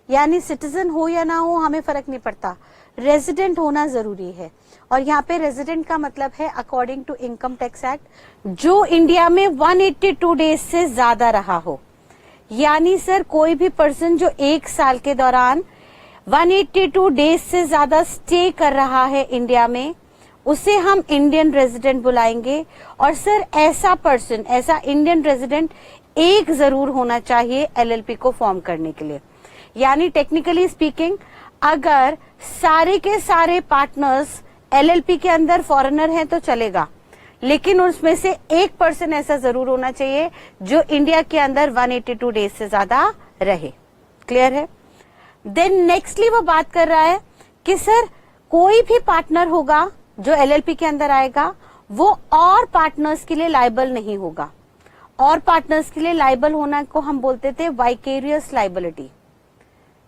यानी सिटीजन हो या ना हो हमें फर्क नहीं पड़ता, रेजिडेंट होना जरूरी है। और यहाँ पे रेजिडेंट का मतलब है according to income tax act, जो इंडिया में 182 डेज से ज्यादा रहा हो। यानी सर कोई भी पर्सन जो 1 साल के दौरान 182 डेज से ज्यादा स्टे कर रहा है इंडिया में, उसे हम इंडियन रेजिडेंट बुलाएंगे। और सर ऐसा पर्सन, ऐसा इंडियन रेजिडेंट एक जरूर होना चाहिए एलएलपी को फॉर्म करने के लिए। यानी टेक्निकली स्पीकिंग, अगर सारे के सारे पार्टनर्स एलएलपी के अंदर फॉरेनर हैं तो चलेगा, लेकिन उसमें से एक पर्सन ऐसा जरूर होना चाहिए जो इंडिया के अंदर 182 डेज से ज्यादा रहे। क्लियर है? देन नेक्स्टली वो बात कर रहा है कि सर कोई भी पार्टनर होगा जो एलएलपी के अंदर आएगा वो और पार्टनर्स के लिए लायबल नहीं होगा। और पार्टनर्स के लिए लायबल होना को हम बोलते थे वाइकेरियस लायबिलिटी।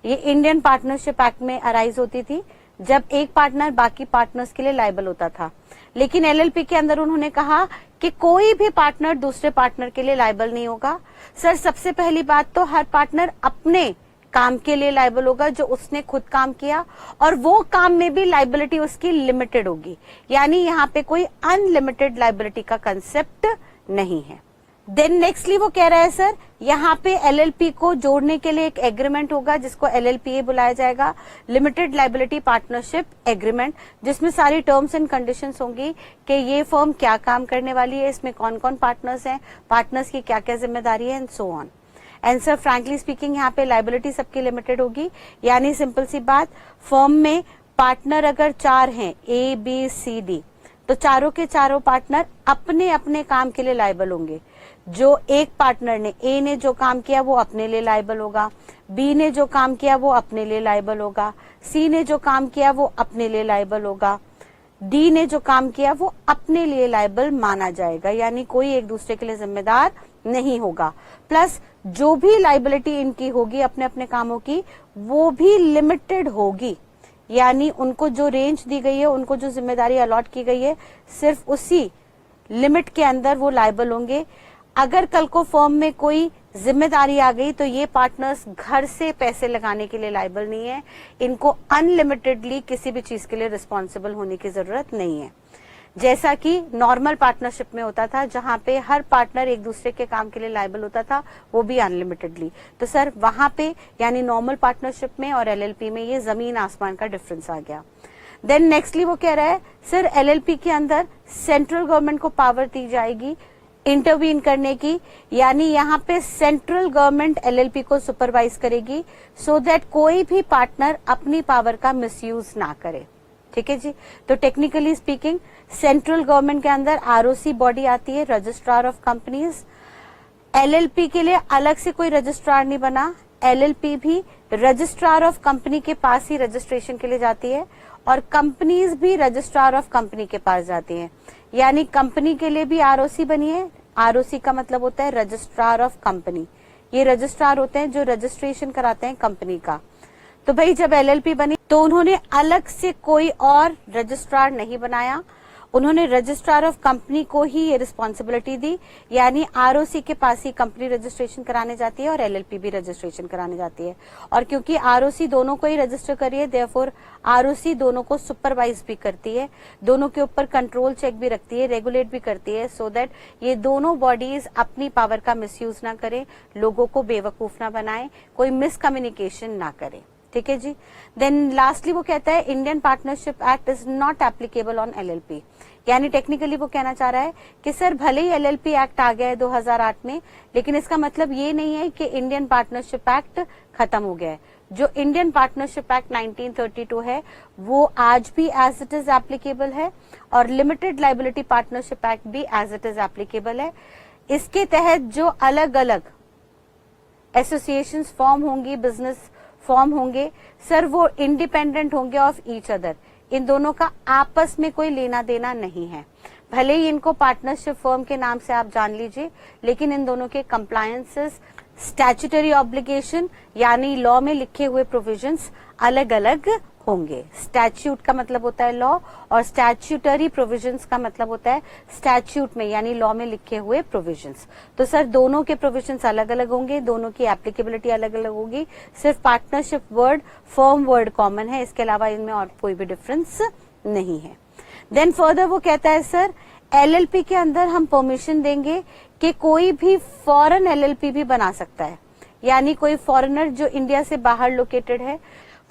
ये इंडियन पार्टनरशिप एक्ट में अराइज होती थी जब एक पार्टनर बाकी पार्टनर्स के लिए लायबल होता था। लेकिन एलएलपी के अंदर उन्होंने कहा कि कोई भी पार्टनर दूसरे पार्टनर के लिए लायबल नहीं होगा। सर सबसे पहली बात तो हर पार्टनर अपने काम के लिए लायबल होगा जो उसने खुद काम किया, और वो काम में भी लायबिलिटी उसकी लिमिटेड होगी। यानी यहाँ पे कोई अनलिमिटेड लायबिलिटी का कंसेप्ट नहीं है। देन नेक्स्टली वो कह रहा है सर यहाँ पे एलएलपी को जोड़ने के लिए एक एग्रीमेंट होगा जिसको एलएलपीए बुलाया जाएगा, लिमिटेड लायबिलिटी पार्टनरशिप एग्रीमेंट, जिसमें सारी टर्म्स एंड कंडीशंस होंगी कि ये फर्म क्या काम करने वाली है, इसमें कौन कौन पार्टनर्स हैं, पार्टनर्स की क्या क्या जिम्मेदारी है and so on. And sir frankly speaking यहाँ पे लायबिलिटी सबकी लिमिटेड होगी। यानी सिंपल सी बात, फर्म में पार्टनर अगर 4 हैं A B C D, तो चारों के चारों पार्टनर अपने अपने काम के लिए लायबल होंगे। जो एक पार्टनर ने, ए ने जो काम किया वो अपने लिए लायबल होगा, बी ने जो काम किया वो अपने लिए लायबल होगा, सी ने जो काम किया वो अपने लिए लायबल होगा, डी ने जो काम किया वो अपने लिए लायबल माना जाएगा। यानी कोई एक दूसरे के लिए जिम्मेदार नहीं होगा। प्लस जो भी लायबिलिटी इनकी होगी अपने अपने कामों की, वो भी लिमिटेड होगी। यानी उनको जो रेंज दी गई है, उनको जो जिम्मेदारी अलॉट की गई है, सिर्फ उसी लिमिट के अंदर वो लायबल होंगे। अगर कल को फर्म में कोई जिम्मेदारी आ गई तो ये पार्टनर्स घर से पैसे लगाने के लिए लायबल नहीं है, इनको अनलिमिटेडली किसी भी चीज के लिए रिस्पॉन्सिबल होने की जरूरत नहीं है, जैसा कि नॉर्मल पार्टनरशिप में होता था जहां पे हर पार्टनर एक दूसरे के काम के लिए लायबल होता था, वो भी अनलिमिटेडली। तो सर वहां पे यानी नॉर्मल पार्टनरशिप में और एलएलपी में ये जमीन आसमान का डिफरेंस आ गया। देन नेक्स्टली वो कह रहा है सर एलएलपी के अंदर सेंट्रल गवर्नमेंट को पावर दी जाएगी इंटरवीन करने की। यानी यहाँ पे सेंट्रल गवर्नमेंट एलएलपी को सुपरवाइज करेगी सो दैट कोई भी पार्टनर अपनी पावर का मिसयूज ना करे। ठीक है जी। तो टेक्निकली स्पीकिंग सेंट्रल गवर्नमेंट के अंदर आरओसी बॉडी आती है, रजिस्ट्रार ऑफ कंपनीज। एलएलपी के लिए अलग से कोई रजिस्ट्रार नहीं बना, एलएलपी भी रजिस्ट्रार ऑफ कंपनी के पास ही रजिस्ट्रेशन के लिए जाती है और कंपनीज भी रजिस्ट्रार ऑफ कंपनी के पास जाती हैं। यानी कंपनी के लिए भी आरओसी बनी है। आरओसी का मतलब होता है रजिस्ट्रार ऑफ कंपनी। ये रजिस्ट्रार होते हैं जो रजिस्ट्रेशन कराते हैं कंपनी का। तो भाई जब एलएलपी बनी तो उन्होंने अलग से कोई और रजिस्ट्रार नहीं बनाया, उन्होंने रजिस्ट्रार ऑफ कंपनी को ही ये रिस्पॉन्सिबिलिटी दी, यानी आरओसी के पास ही कंपनी रजिस्ट्रेशन कराने जाती है और एलएलपी भी रजिस्ट्रेशन कराने जाती है। और क्योंकि आरओसी दोनों को ही रजिस्टर करी है, देयरफॉर आरओसी दोनों को सुपरवाइज भी करती है, दोनों के ऊपर कंट्रोल चेक भी रखती है, रेगुलेट भी करती है, सो दैट ये दोनों बॉडीज अपनी पावर का मिसयूज ना करें, लोगों को बेवकूफ ना बनाएं, कोई मिसकम्युनिकेशन ना करें। ठीक है जी। देन लास्टली वो कहता है Indian partnership act is not applicable on LLP, यानी टेक्निकली वो कहना चाह रहा है कि सर भले ही एलएलपी एक्ट आ गया है 2008 में, लेकिन इसका मतलब ये नहीं है कि इंडियन पार्टनरशिप एक्ट खत्म हो गया है। जो इंडियन पार्टनरशिप एक्ट 1932 है वो आज भी एज इट इज एप्लीकेबल है, और लिमिटेड लायबिलिटी पार्टनरशिप एक्ट भी एज इट इज एप्लीकेबल है। इसके तहत जो अलग अलग एसोसिएशंस फॉर्म होंगी, बिजनेस फॉर्म होंगे, सर वो इंडिपेंडेंट होंगे ऑफ ईच अदर। इन दोनों का आपस में कोई लेना देना नहीं है। भले ही इनको पार्टनरशिप फर्म के नाम से आप जान लीजिए, लेकिन इन दोनों के कंप्लायंसेस, स्टैट्यूटरी ऑब्लिगेशन यानी लॉ में लिखे हुए प्रोविजंस अलग अलग होंगे। स्टैट्यूट का मतलब होता है लॉ, और स्टैट्यूटरी प्रोविजंस का मतलब होता है स्टैट्यूट में यानी लॉ में लिखे हुए प्रोविजंस। तो सर दोनों के प्रोविजंस अलग अलग होंगे, दोनों की एप्लीकेबिलिटी अलग अलग होगी। सिर्फ partnership word, firm word common है, इसके अलावा इनमें और कोई भी डिफरेंस नहीं है। देन फर्दर वो कहता है सर एलएलपी के अंदर हम परमिशन देंगे कि कोई भी फॉरेन एलएलपी भी बना सकता है, यानी कोई फॉरेनर जो इंडिया से बाहर लोकेटेड है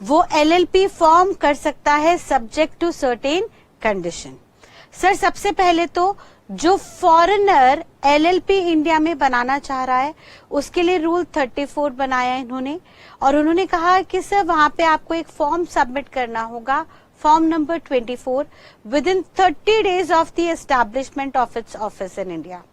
वो एलएलपी फॉर्म कर सकता है subject to certain condition. Sir सबसे पहले तो जो फॉरेनर एलएलपी इंडिया में बनाना चाह रहा है उसके लिए रूल 34 बनाया इन्होंने, और उन्होंने कहा कि सर वहां पे आपको एक फॉर्म सबमिट करना होगा, form number 24, with in 30 days of the establishment of its office in India.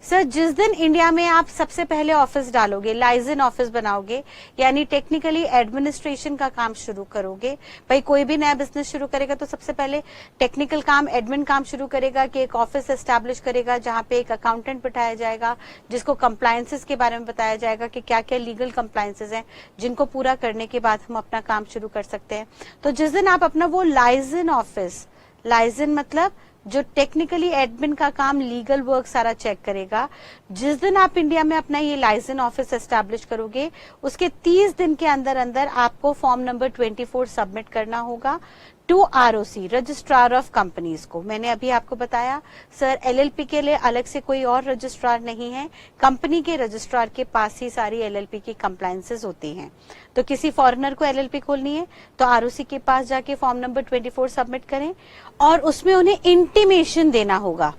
Sir जिस दिन इंडिया में आप सबसे पहले ऑफिस डालोगे, लाइजन ऑफिस बनाओगे, यानी टेक्निकली एडमिनिस्ट्रेशन का काम शुरू करोगे। भाई कोई भी नया बिजनेस शुरू करेगा तो सबसे पहले टेक्निकल काम, एडमिन काम शुरू करेगा कि एक ऑफिस एस्टैब्लिश करेगा जहां पे एक अकाउंटेंट बिठाया जाएगा, जिसको कंप्लायंसेस के बारे में बताया जाएगा कि क्या क्या लीगल कंप्लायंसेस हैं जिनको पूरा करने के बाद हम अपना काम शुरू कर सकते हैं। तो जिस दिन आप अपना वो लाइजन ऑफिस, लाइजन मतलब जो टेक्निकली एडमिन का काम, लीगल वर्क सारा चेक करेगा, जिस दिन आप इंडिया में अपना ये लाइसेंस ऑफिस एस्टैब्लिश करोगे उसके 30 दिन के अंदर अंदर आपको फॉर्म नंबर 24 सबमिट करना होगा to ROC, registrar of companies को। मैंने अभी आपको बताया सर एलएलपी के लिए अलग से कोई और रजिस्ट्रार नहीं है, कंपनी के रजिस्ट्रार के पास ही सारी एलएलपी की कंप्लायंसेस होती हैं। तो किसी फॉरेनर को एलएलपी खोलनी है तो आरओसी के पास जाके फॉर्म नंबर 24 सबमिट करें, और उसमें उन्हें इंटीमेशन देना होगा।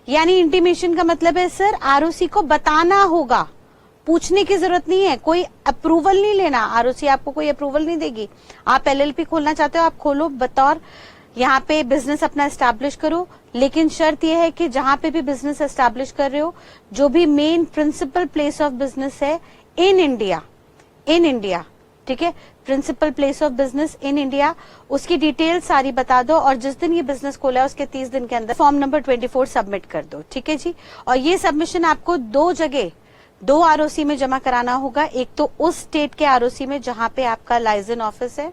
यानी इंटीमेशन का मतलब है सर आरओसी को बताना होगा, पूछने की जरूरत नहीं है, कोई अप्रूवल नहीं लेना, आरओसी आपको कोई अप्रूवल नहीं देगी। आप एलएलपी खोलना चाहते हो आप खोलो, बतौर यहाँ पे बिजनेस अपना एस्टैब्लिश करो, लेकिन शर्त यह है कि जहां पे भी बिजनेस एस्टैब्लिश कर रहे हो, जो भी main principal place of business है इन इंडिया, ठीक है, principal place of business in India, उसकी डिटेल सारी बता दो, और जिस दिन ये बिजनेस खोला है उसके 30 दिन के अंदर फॉर्म नंबर 24 सबमिट कर दो। ठीक है जी। और ये सबमिशन आपको दो जगह, दो आरओसी में जमा कराना होगा। एक तो उस स्टेट के आरओसी में जहां पे आपका लाइजन ऑफिस है।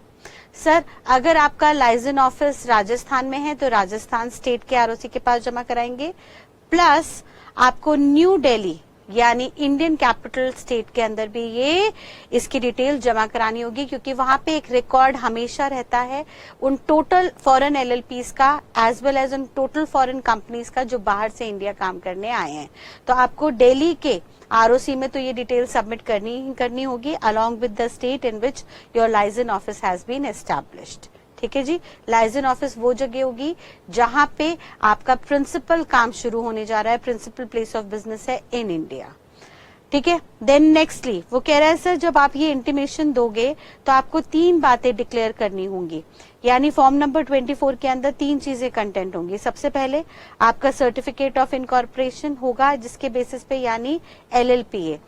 सर अगर आपका लाइजन ऑफिस राजस्थान में है तो राजस्थान स्टेट के आरओसी के पास जमा कराएंगे, प्लस आपको न्यू दिल्ली यानी इंडियन कैपिटल स्टेट के अंदर भी ये इसकी डिटेल जमा करानी होगी, क्योंकि वहां पे एक रिकॉर्ड हमेशा रहता है उन टोटल फॉरेन एलएलपीज का एज वेल एज उन टोटल फॉरेन कंपनीज का जो बाहर से इंडिया काम करने आए हैं। तो आपको दिल्ली के आरओसी में तो ये डिटेल सबमिट करनी होगी along with the state in which your liaison office has been established. ठीक है जी। लाइजन ऑफिस वो जगह होगी जहां पे आपका प्रिंसिपल काम शुरू होने जा रहा है, प्रिंसिपल प्लेस ऑफ बिजनेस है इन इंडिया। ठीक है। देन नेक्स्टली वो कह रहा है सर जब आप ये इंटीमेशन दोगे तो आपको 3 बातें डिक्लेयर करनी होंगी, यानी फॉर्म नंबर 24 के अंदर 3 चीजें कंटेंट होंगी। सबसे पहले आपका सर्टिफिकेट ऑफ इनकॉर्पोरेशन होगा, जिसके बेसिस पे यानी एलएलपीए,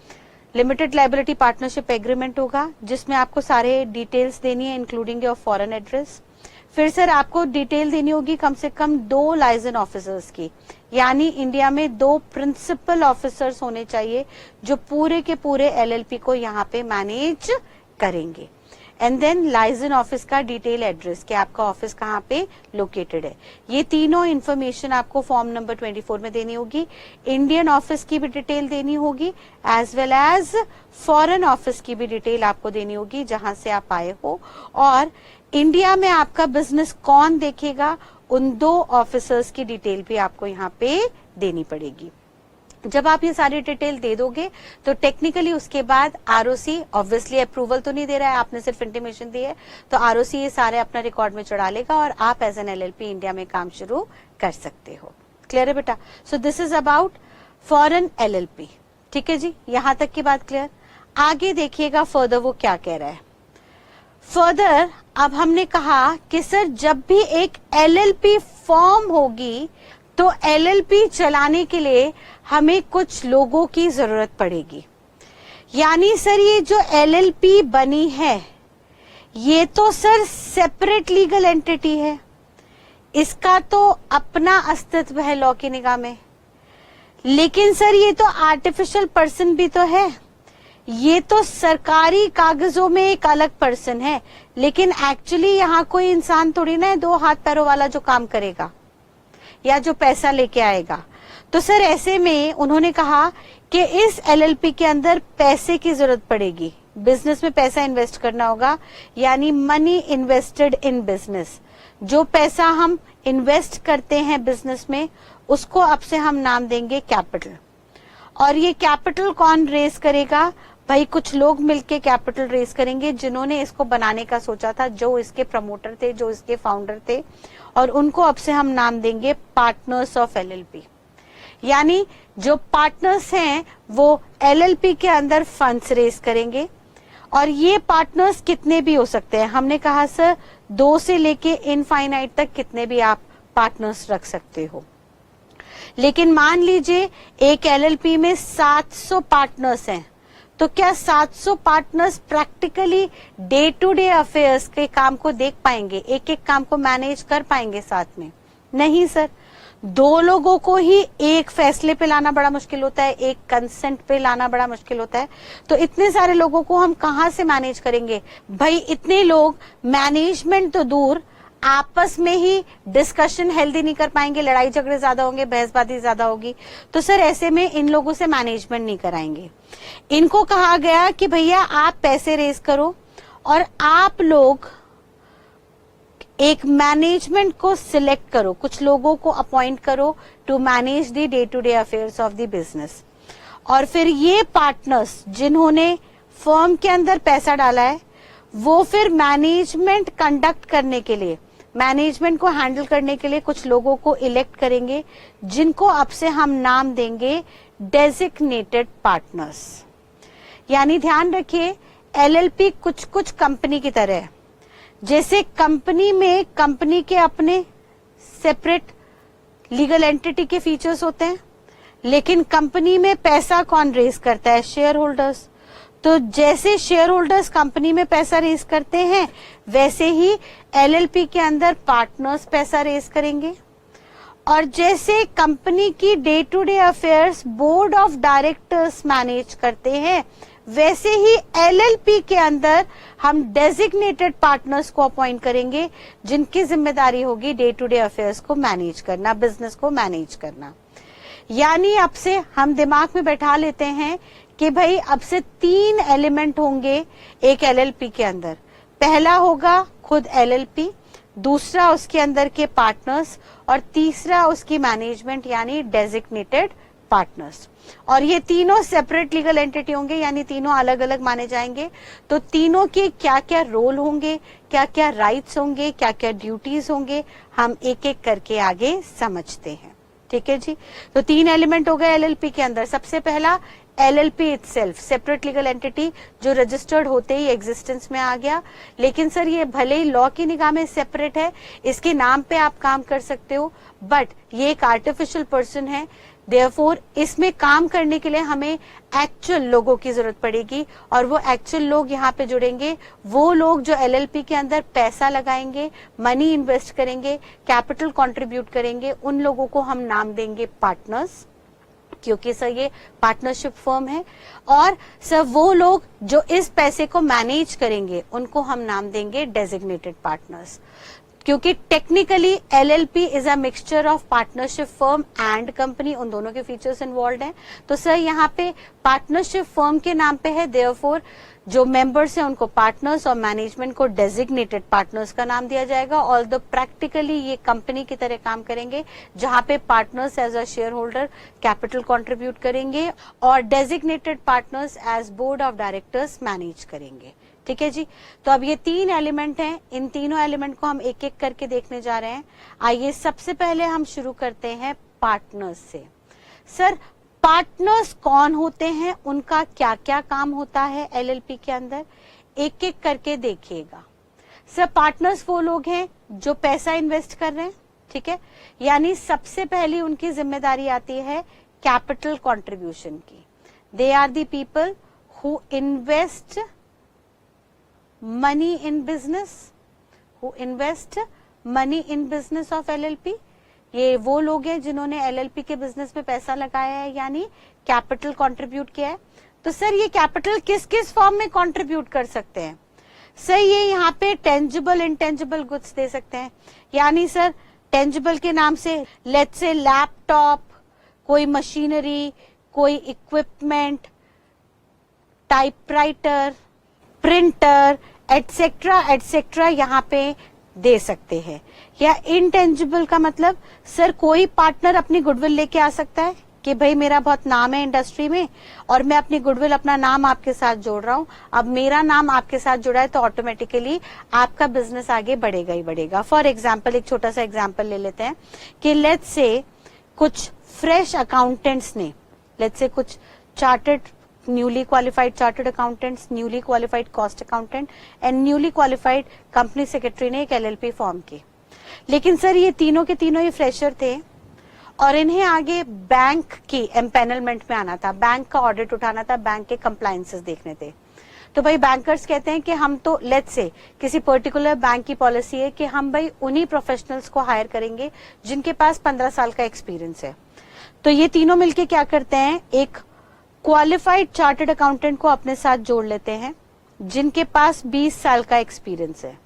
लिमिटेड लायबिलिटी पार्टनरशिप एग्रीमेंट होगा, जिसमें आपको सारे डिटेल्स देनी है इंक्लूडिंग योर फॉरेन एड्रेस। फिर सर आपको डिटेल देनी होगी कम से कम 2 लाइजन ऑफिसर्स की, यानी इंडिया में 2 प्रिंसिपल ऑफिसर्स होने चाहिए जो पूरे के पूरे एलएलपी को यहाँ पे मैनेज करेंगे। एंड देन लाइजन ऑफिस का डिटेल एड्रेस कि आपका ऑफिस कहाँ पे लोकेटेड है। ये तीनों इन्फॉर्मेशन आपको फॉर्म नंबर 24 में देनी होगी। इंडियन ऑफिस की भी डिटेल देनी होगी as well as foreign office की भी डिटेल आपको देनी होगी जहां से आप आए हो, और इंडिया में आपका बिजनेस कौन देखेगा उन 2 ऑफिसर्स की डिटेल भी आपको यहाँ पे देनी पड़ेगी। जब आप ये सारी डिटेल दे दोगे तो टेक्निकली उसके बाद आरओसी, ऑब्वियसली अप्रूवल तो नहीं दे रहा है, आपने सिर्फ इंटीमेशन दी है, तो आरओसी ये सारे अपना रिकॉर्ड में चढ़ा लेगा और आप एज एन एलएलपी इंडिया में काम शुरू कर सकते हो। क्लियर है बेटा? So this is about foreign LLP. ठीक है जी, यहां तक की बात क्लियर। आगे देखिएगा फर्दर वो क्या कह रहा है। फर्दर अब हमने कहा कि सर जब भी एक एलएलपी फॉर्म होगी तो एलएलपी चलाने के लिए हमें कुछ लोगों की जरूरत पड़ेगी। यानी सर ये जो एलएलपी बनी है ये तो सर सेपरेट लीगल एंटिटी है, इसका तो अपना अस्तित्व है लॉ की निगाह में, लेकिन सर ये तो आर्टिफिशियल पर्सन भी तो है, ये तो सरकारी कागजों में एक अलग पर्सन है, लेकिन एक्चुअली यहाँ कोई इंसान थोड़ी ना है 2 हाथ पैरों वाला जो काम करेगा या जो पैसा लेके आएगा। तो सर ऐसे में उन्होंने कहा कि इस एलएलपी के अंदर पैसे की जरूरत पड़ेगी, बिजनेस में पैसा इन्वेस्ट करना होगा, यानी मनी इन्वेस्टेड इन बिजनेस। जो पैसा हम इन्वेस्ट करते हैं बिजनेस में उसको अब से हम नाम देंगे कैपिटल। और ये कैपिटल कौन रेस करेगा? भाई कुछ लोग मिलके कैपिटल रेस करेंगे जिन्होंने इसको बनाने का सोचा था, जो इसके प्रमोटर थे, जो इसके फाउंडर थे, और उनको अब से हम नाम देंगे पार्टनर्स ऑफ एलएलपी। यानी जो पार्टनर्स हैं वो एलएलपी के अंदर फंड्स रेस करेंगे, और ये पार्टनर्स कितने भी हो सकते हैं। हमने कहा सर 2 से लेके इनफाइनाइट तक कितने भी आप पार्टनर्स रख सकते हो। लेकिन मान लीजिए एक एलएलपी में 700 पार्टनर्स हैं, तो क्या 700 partners practically day to day affairs के काम को देख पाएंगे, एक एक काम को मैनेज कर पाएंगे साथ में? नहीं सर। 2 लोगों को ही एक फैसले पे लाना बड़ा मुश्किल होता है, एक कंसेंट पे लाना बड़ा मुश्किल होता है, तो इतने सारे लोगों को हम कहां से मैनेज करेंगे? भाई इतने लोग मैनेजमेंट तो दूर, आपस में ही डिस्कशन हेल्दी नहीं कर पाएंगे, लड़ाई झगड़े ज्यादा होंगे, बहसबाजी ज्यादा होगी, तो सर ऐसे में इन लोगों से मैनेजमेंट नहीं कराएंगे। इनको कहा गया कि भैया आप पैसे रेज करो और आप लोग एक मैनेजमेंट को सिलेक्ट करो, कुछ लोगों को अपॉइंट करो to manage the day to day affairs of the business. और फिर ये पार्टनर्स जिन्होंने फर्म के अंदर पैसा डाला है वो फिर मैनेजमेंट कंडक्ट करने के लिए, मैनेजमेंट को हैंडल करने के लिए कुछ लोगों को इलेक्ट करेंगे जिनको अब से हम नाम देंगे डेजिग्नेटेड पार्टनर्स। यानी ध्यान रखिए एलएलपी कुछ कुछ कंपनी की तरह है। जैसे कंपनी में कंपनी के अपने सेपरेट लीगल एंटिटी के फीचर्स होते हैं, लेकिन कंपनी में पैसा कौन रेज करता है? Share holders. तो जैसे शेयर होल्डर्स कंपनी में पैसा रेज करते हैं वैसे ही एलएलपी के अंदर पार्टनर्स पैसा रेज करेंगे। और जैसे कंपनी की day to day affairs board of directors manage करते हैं वैसे ही एलएलपी के अंदर हम डेजिग्नेटेड पार्टनर्स को अपॉइंट करेंगे जिनकी जिम्मेदारी होगी डे टू डे अफेयर्स को मैनेज करना, बिजनेस को मैनेज करना। यानी अब से हम दिमाग में बैठा लेते हैं कि भाई अब से 3 एलिमेंट होंगे एक एलएलपी के अंदर। पहला होगा खुद एलएलपी, दूसरा उसके अंदर के पार्टनर्स, और तीसरा उसकी मैनेजमेंट यानी डेजिग्नेटेड पार्टनर्स। और ये तीनों सेपरेट लीगल एंटिटी होंगे, यानी तीनों अलग अलग माने जाएंगे। तो तीनों के क्या क्या रोल होंगे, क्या क्या राइट्स होंगे, क्या क्या ड्यूटीज होंगे, हम एक एक करके आगे समझते हैं। ठीक है जी। तो 3 एलिमेंट हो गए एलएलपी के अंदर। सबसे पहला LLP itself, separate legal entity जो रजिस्टर्ड होते ही एग्जिस्टेंस में आ गया। लेकिन सर ये भले ही लॉ की निगाह में सेपरेट है, इसके नाम पे आप काम कर सकते हो, बट ये एक आर्टिफिशियल पर्सन है, देयरफॉर इसमें काम करने के लिए हमें एक्चुअल लोगों की जरूरत पड़ेगी। और वो एक्चुअल लोग यहाँ पे जुड़ेंगे, वो लोग जो एलएलपी के अंदर पैसा लगाएंगे, मनी इन्वेस्ट करेंगे, कैपिटल कंट्रीब्यूट करेंगे, उन लोगों को हम नाम देंगे पार्टनर्स। क्योंकि सर ये पार्टनरशिप फर्म है। और सर वो लोग जो इस पैसे को मैनेज करेंगे उनको हम नाम देंगे डेजिग्नेटेड पार्टनर्स, क्योंकि technically LLP is a mixture of partnership firm and company, उन दोनों के फीचर्स इन्वॉल्व हैं। तो सर यहाँ पे पार्टनरशिप फर्म के नाम पे है, देयरफॉर जो मेंबर्स हैं उनको पार्टनर्स और मैनेजमेंट को डेजिग्नेटेड पार्टनर्स का नाम दिया जाएगा। ऑल्दो प्रैक्टिकली ये कंपनी की तरह काम करेंगे, जहां पे partners as a shareholder capital contribute करेंगे और designated partners as board of directors manage करेंगे। ठीक है जी। तो अब ये 3 एलिमेंट हैं, इन तीनों एलिमेंट को हम एक एक करके देखने जा रहे हैं। आइए सबसे पहले हम शुरू करते हैं पार्टनर्स से। सर पार्टनर्स कौन होते हैं, उनका क्या क्या काम होता है एलएलपी के अंदर, एक एक करके देखिएगा। सर पार्टनर्स वो लोग हैं जो पैसा इन्वेस्ट कर रहे हैं, ठीक है, यानी सबसे पहली उनकी जिम्मेदारी आती है कैपिटल कंट्रीब्यूशन की। They are the people who invest money in business, who invest money in business of LLP। ये वो लोग हैं जिन्होंने LLP के बिजनेस में पैसा लगाया है, यानी कैपिटल कंट्रीब्यूट किया है। तो सर ये कैपिटल किस किस फॉर्म में कंट्रीब्यूट कर सकते हैं? सर ये यहाँ पे टेंजिबल इंटेंजिबल गुड्स दे सकते हैं, यानी सर टेंजिबल के नाम से लेट्स से लैपटॉप, कोई मशीनरी, कोई equipment, typewriter, printer etcetera etcetera यहाँ पे दे सकते हैं। या इनटेंजिबल का मतलब सर कोई पार्टनर अपनी गुडविल लेके आ सकता है कि भाई मेरा बहुत नाम है इंडस्ट्री में और मैं अपनी गुडविल, अपना नाम आपके साथ जोड़ रहा हूं, अब मेरा नाम आपके साथ जुड़ा है तो ऑटोमेटिकली आपका बिजनेस आगे बढ़ेगा ही बढ़ेगा। फॉर एग्जाम्पल एक छोटा सा एग्जाम्पल ले लेते हैं कि लेट्स से कुछ फ्रेश अकाउंटेंट्स ने, लेट्स से कुछ chartered newly qualified chartered accountants, newly qualified cost accountant and newly qualified company secretary ने एक एलएलपी फॉर्म की। लेकिन सर ये तीनों के तीनों ही फ्रेशर थे और इन्हें आगे बैंक की एम्पैनलमेंट में आना था, बैंक का ऑडिट उठाना था, बैंक के कंप्लायंसेस देखने थे। तो भाई बैंकर्स कहते हैं कि हम तो लेट्स से किसी पर्टिकुलर बैंक की पॉलिसी है कि हम भाई उन्हीं प्रोफेशनल्स को हायर करेंगे जिनके पास 15 साल का एक्सपीरियंस है। तो ये तीनों मिलके क्या करते हैं, एक क्वालिफाइड चार्टर्ड अकाउंटेंट को अपने साथ जोड़ लेते हैं जिनके पास 20 साल का एक्सपीरियंस है,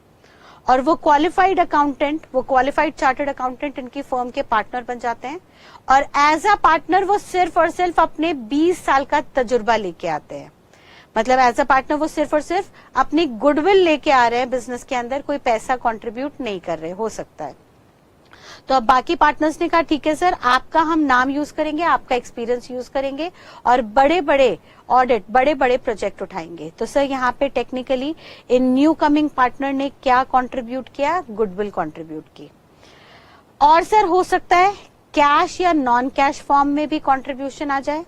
और वो क्वालिफाइड अकाउंटेंट, वो क्वालिफाइड चार्टर्ड अकाउंटेंट इनकी फर्म के पार्टनर बन जाते हैं और एज अ पार्टनर वो सिर्फ और सिर्फ अपने 20 साल का तजुर्बा लेके आते हैं। मतलब एज अ पार्टनर वो सिर्फ और सिर्फ अपनी गुडविल लेके आ रहे हैं बिजनेस के अंदर, कोई पैसा कंट्रीब्यूट नहीं कर रहे, हो सकता है। तो अब बाकी पार्टनर्स ने कहा ठीक है सर, आपका हम नाम यूज करेंगे, आपका एक्सपीरियंस यूज करेंगे और बड़े बड़े ऑडिट, बड़े बड़े प्रोजेक्ट उठाएंगे। तो सर यहाँ पे टेक्निकली इन न्यू कमिंग पार्टनर ने क्या कंट्रीब्यूट किया, गुडविल कंट्रीब्यूट की। और सर हो सकता है कैश या नॉन कैश फॉर्म में भी कंट्रीब्यूशन आ जाए।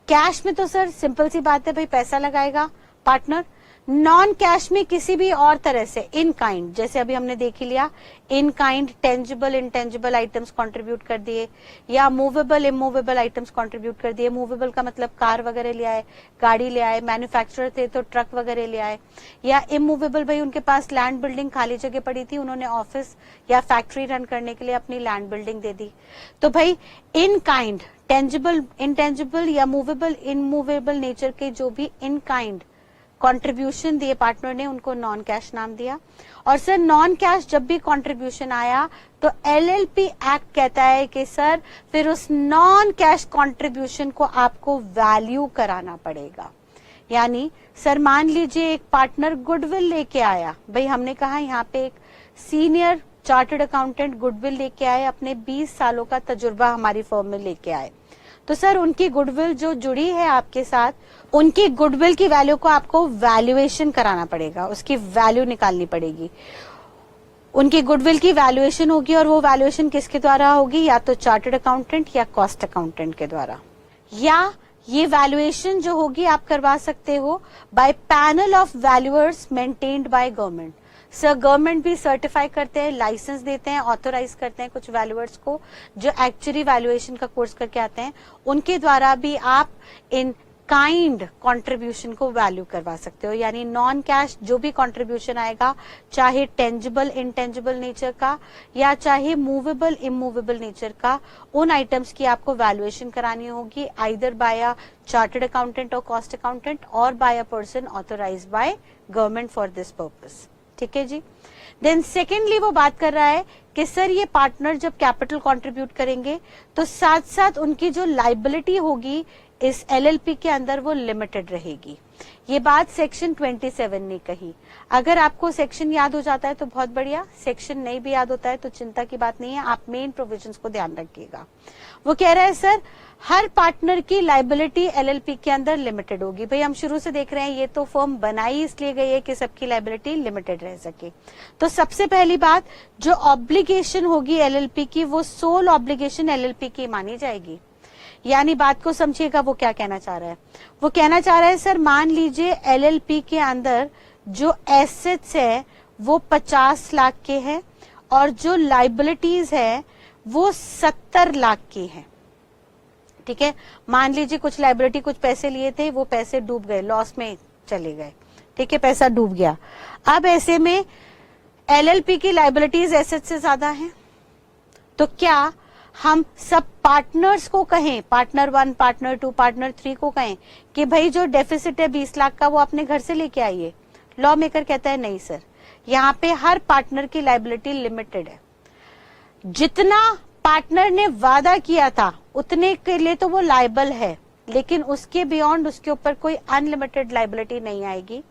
कैश में तो सर सिंपल सी बात है, भाई पैसा लगाएगा पार्टनर। नॉन कैश में किसी भी और तरह से इन काइंड, जैसे अभी हमने देख ही लिया, in kind tangible intangible items contribute कर दिए या मूवेबल इमूवेबल आइटम्स कंट्रीब्यूट कर दिए। मूवेबल का मतलब कार वगैरह ले आए, गाड़ी ले आए, मैन्युफैक्चरर थे तो ट्रक वगैरह ले आए। या इमूवेबल, भाई उनके पास लैंड बिल्डिंग खाली जगह पड़ी थी, उन्होंने ऑफिस या फैक्ट्री रन करने के लिए अपनी लैंड बिल्डिंग दे दी। तो भाई इन काइंड, टेंजिबल इंटेंजिबल या मूवेबल इमूवेबल नेचर के जो भी इन काइंड कंट्रीब्यूशन दिए पार्टनर ने, उनको नॉन कैश नाम दिया। और सर नॉन कैश जब भी कंट्रीब्यूशन आया तो एलएलपी एक्ट कहता है कि सर फिर उस नॉन कैश कंट्रीब्यूशन को आपको वैल्यू कराना पड़ेगा। यानी सर मान लीजिए एक पार्टनर गुडविल लेके आया, भाई हमने कहा यहाँ पे एक सीनियर चार्टर्ड अकाउंटेंट गुडविल लेके आए, अपने 20 सालों का तजुर्बा हमारी फर्म में लेके आए। तो सर उनकी गुडविल जो जुड़ी है आपके साथ, उनकी गुडविल की वैल्यू को आपको वैल्यूएशन कराना पड़ेगा, उसकी वैल्यू निकालनी पड़ेगी। उनकी गुडविल की वैल्यूएशन होगी और वो वैल्यूएशन किसके द्वारा होगी, या तो चार्टर्ड अकाउंटेंट या कॉस्ट अकाउंटेंट के द्वारा। या ये वैल्यूएशन जो होगी आप करवा सकते हो by panel of valuers maintained by government. Sir government भी सर्टिफाई करते हैं, लाइसेंस देते हैं, ऑथोराइज करते हैं कुछ वैल्यूअर्स को जो एक्चुअली वैल्यूएशन का कोर्स करके आते हैं, उनके द्वारा भी आप इन काइंड कंट्रीब्यूशन को वैल्यू करवा सकते हो, यानी नॉन कैश जो भी कंट्रीब्यूशन आएगा, चाहे टेंजिबल इंटेंजिबल नेचर का या चाहे मूवेबल इमूवेबल नेचर का, उन आइटम्स की आपको वैल्यूएशन करानी होगी either by a chartered accountant और कॉस्ट अकाउंटेंट और by a person authorised by government for this purpose. ठीक है जी। देन सेकेंडली वो बात कर रहा है कि सर ये पार्टनर जब कैपिटल कंट्रीब्यूट करेंगे तो साथ साथ उनकी जो लाइबिलिटी होगी इस एलएलपी के अंदर वो लिमिटेड रहेगी। ये बात सेक्शन 27 ने कही। अगर आपको सेक्शन याद हो जाता है तो बहुत बढ़िया, सेक्शन नहीं भी याद होता है तो चिंता की बात नहीं है, आप मेन प्रोविजंस को ध्यान रखिएगा। वो कह रहा है सर हर पार्टनर की लाइबिलिटी एलएलपी के अंदर लिमिटेड होगी। भाई हम शुरू से देख रहे हैं ये तो फर्म बनाई इसलिए गई है कि सबकी लाइबिलिटी लिमिटेड रह सके। तो सबसे पहली बात, जो ऑब्लिगेशन होगी एलएलपी की वो सोल ऑब्लिगेशन एलएलपी की मानी जाएगी। यानी बात को समझिएगा वो क्या कहना चाह रहा है। वो कहना चाह रहा है सर मान लीजिए एलएलपी के अंदर जो एसेट्स है वो 50 लाख के हैं और जो लाइबिलिटीज है वो 70 लाख की है। ठीक है, मान लीजिए कुछ लाइबिलिटी कुछ पैसे लिए थे, वो पैसे डूब गए, लॉस में चले गए। ठीक है, पैसा डूब गया। अब ऐसे में एलएलपी की लाइबिलिटीज एसेट से ज्यादा है, तो क्या हम सब पार्टनर्स को कहें, पार्टनर 1, पार्टनर 2, पार्टनर 3 को कहें कि भाई जो डेफिसिट है 20 लाख का वो अपने घर से लेके आइए? लॉ मेकर कहता है नहीं सर, यहाँ पे हर पार्टनर की लाइबिलिटी लिमिटेड है। जितना पार्टनर ने वादा किया था उतने के लिए तो वो लायबल है, लेकिन उसके बियॉन्ड उसके ऊपर कोई अनलिमिटेड लाइबिलिटी नहीं आएगी।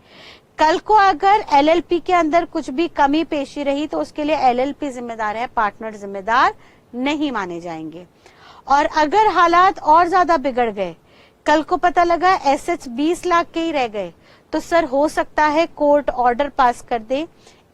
कल को अगर एलएलपी के अंदर कुछ भी कमी पेशी रही तो उसके लिए एलएलपी जिम्मेदार है, पार्टनर जिम्मेदार नहीं माने जाएंगे। और अगर हालात और ज्यादा बिगड़ गए, कल को पता लगा एसेट्स 20 लाख के ही रह गए, तो सर हो सकता है कोर्ट ऑर्डर पास कर दे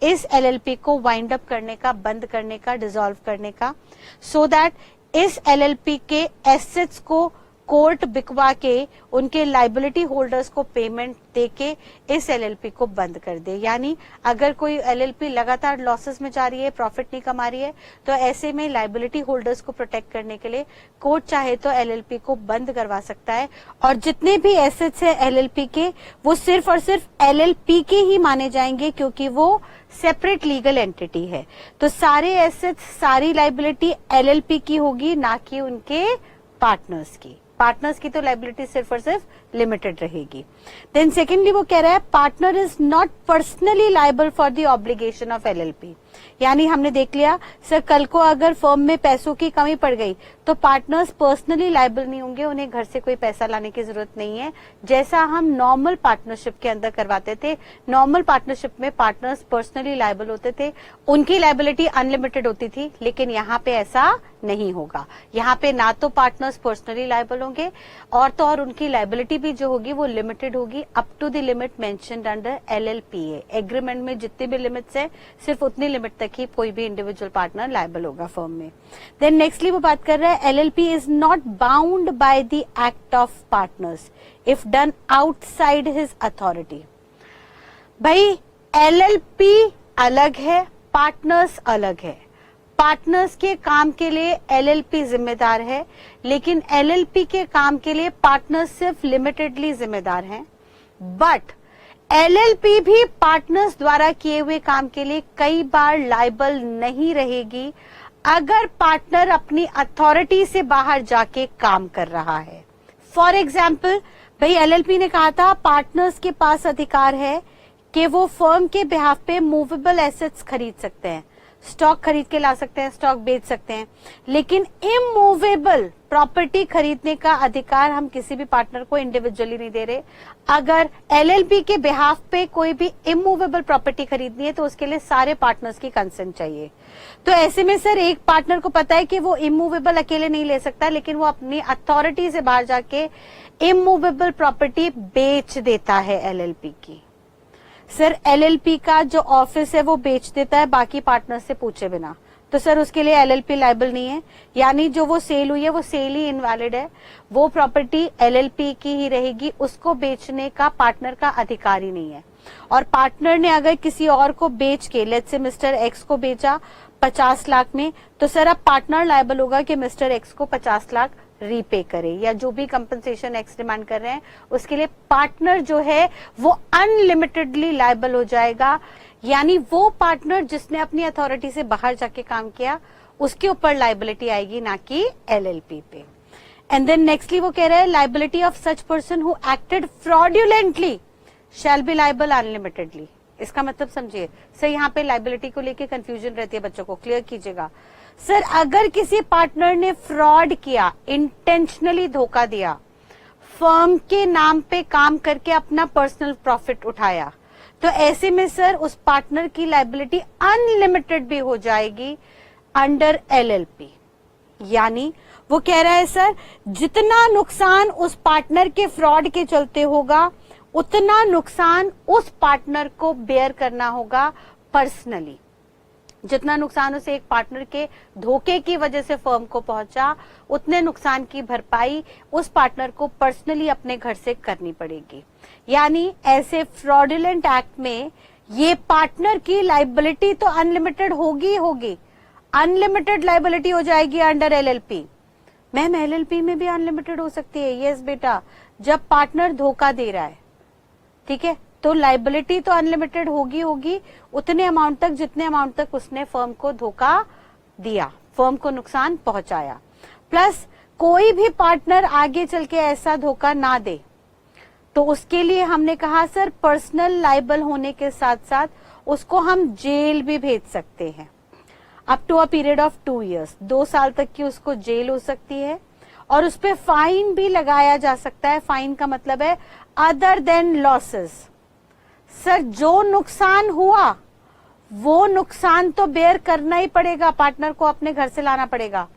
इस एलएलपी को वाइंड अप करने का, बंद करने का, डिसॉल्व करने का, सो दैट इस एलएलपी के एसेट्स को कोर्ट बिकवा के उनके लाइबिलिटी होल्डर्स को पेमेंट देके इस एलएलपी को बंद कर दे। यानी अगर कोई एलएलपी लगातार लॉसेस में जा रही है, प्रॉफिट नहीं कमा रही है, तो ऐसे में लाइबिलिटी होल्डर्स को प्रोटेक्ट करने के लिए कोर्ट चाहे तो एलएलपी को बंद करवा सकता है। और जितने भी एसेट्स है एलएलपी के वो सिर्फ और सिर्फ एलएलपी के ही माने जाएंगे, क्योंकि वो सेपरेट लीगल एंटिटी है। तो सारे एसेट्स, सारी लाइबिलिटी एलएलपी की होगी, ना कि उनके पार्टनर्स की। पार्टनर्स की तो लाइबिलिटी सिर्फ और सिर्फ लिमिटेड रहेगी। देन सेकेंडली वो कह रहा है partner is not personally liable for the obligation of LLP. यानी हमने देख लिया सर कल को अगर फर्म में पैसों की कमी पड़ गई तो पार्टनर्स पर्सनली लायबल नहीं होंगे, उन्हें घर से कोई पैसा लाने की जरूरत नहीं है, जैसा हम नॉर्मल पार्टनरशिप के अंदर करवाते थे। नॉर्मल पार्टनरशिप में पार्टनर्स पर्सनली लायबल होते थे, उनकी लायबिलिटी अनलिमिटेड होती थी, लेकिन यहाँ पे ऐसा नहीं होगा। यहाँ पे ना तो पार्टनर्स पर्सनली लायबल होंगे और तो और उनकी लायबिलिटी भी जो होगी वो लिमिटेड होगी up to the limit mentioned under LLPA. Agreement में जितनी भी लिमिट्स है सिर्फ उतनी लिमिट तक ही कोई भी इंडिविजुअल पार्टनर लायबल होगा फर्म में। देन नेक्स्टली वो बात कर रहा है LLP is not bound by the act of partners if done outside his authority. भाई एलएलपी अलग है, पार्टनर्स अलग है। पार्टनर्स के काम के लिए एलएलपी जिम्मेदार है, लेकिन एलएलपी के काम के लिए पार्टनर्स सिर्फ लिमिटेडली जिम्मेदार हैं। बट एलएलपी भी पार्टनर्स द्वारा किए हुए काम के लिए कई बार लायबल नहीं रहेगी अगर पार्टनर अपनी अथॉरिटी से बाहर जाके काम कर रहा है। फॉर एग्जाम्पल, भाई एलएलपी ने कहा था पार्टनर्स के पास अधिकार है कि वो फर्म के बिहाफ पे मूवेबल एसेट्स खरीद सकते हैं, स्टॉक खरीद के ला सकते हैं, स्टॉक बेच सकते हैं, लेकिन इमूवेबल प्रॉपर्टी खरीदने का अधिकार हम किसी भी पार्टनर को इंडिविजुअली नहीं दे रहे। अगर एलएलपी के बिहाफ पे कोई भी इमूवेबल प्रॉपर्टी खरीदनी है तो उसके लिए सारे पार्टनर्स की कंसेंट चाहिए। तो ऐसे में सर एक पार्टनर को पता है कि वो इमूवेबल अकेले नहीं ले सकता, लेकिन वो अपनी अथॉरिटी से बाहर जाके इमूवेबल प्रॉपर्टी बेच देता है एलएलपी की। सर एलएलपी का जो ऑफिस है वो बेच देता है बाकी पार्टनर से पूछे बिना, तो सर उसके लिए एलएलपी लायबल नहीं है। यानी जो वो सेल हुई है वो सेल ही इनवैलिड है, वो प्रॉपर्टी एलएलपी की ही रहेगी, उसको बेचने का पार्टनर का अधिकार ही नहीं है। और पार्टनर ने अगर किसी और को बेच के, लेट्स से मिस्टर एक्स को बेचा 50 लाख में, तो सर अब पार्टनर लायबल होगा कि मिस्टर एक्स को 50 लाख रीपे करे, या जो भी कंपनसेशन एक्स डिमांड कर रहे हैं उसके लिए पार्टनर जो है वो अनलिमिटेडली लायबल हो जाएगा। यानी वो पार्टनर जिसने अपनी अथॉरिटी से बाहर जाके काम किया उसके ऊपर लायबिलिटी आएगी, ना कि एलएलपी पे। एंड देन नेक्स्टली वो कह रहे हैं liability of such person who acted fraudulently shall be liable unlimitedly. इसका मतलब समझिए सर, यहाँ पे लायबिलिटी को लेके कंफ्यूजन रहती है बच्चों को, क्लियर कीजिएगा। सर अगर किसी पार्टनर ने फ्रॉड किया, इंटेंशनली धोखा दिया, फर्म के नाम पे काम करके अपना पर्सनल प्रॉफिट उठाया, तो ऐसे में सर उस पार्टनर की लायबिलिटी अनलिमिटेड भी हो जाएगी अंडर एलएलपी। यानी वो कह रहा है सर जितना नुकसान उस पार्टनर के फ्रॉड के चलते होगा उतना नुकसान उस पार्टनर को बेयर करना होगा पर्सनली। जितना नुकसान उसे एक पार्टनर के धोखे की वजह से फर्म को पहुंचा, उतने नुकसान की भरपाई उस पार्टनर को पर्सनली अपने घर से करनी पड़ेगी। यानी ऐसे फ्रॉडुलेंट एक्ट में ये पार्टनर की लायबिलिटी तो अनलिमिटेड होगी होगी, अनलिमिटेड लायबिलिटी हो जाएगी अंडर एलएलपी। मैम एलएलपी में भी अनलिमिटेड हो सकती है? यस बेटा, जब पार्टनर धोखा दे रहा है, ठीक है, तो लायबिलिटी तो अनलिमिटेड होगी होगी उतने अमाउंट तक जितने अमाउंट तक उसने फर्म को धोखा दिया, फर्म को नुकसान पहुंचाया। प्लस कोई भी पार्टनर आगे चल के ऐसा धोखा ना दे तो उसके लिए हमने कहा सर पर्सनल लायबल होने के साथ साथ उसको हम जेल भी भेज सकते हैं up to a period of 2 years, 2 साल तक की उसको जेल हो सकती है और उस पे फाइन भी लगाया जा सकता है। फाइन का मतलब है अदर देन लॉसेस। सर जो नुकसान हुआ वो नुकसान तो बेयर करना ही पड़ेगा, पार्टनर को अपने घर से लाना पड़ेगा,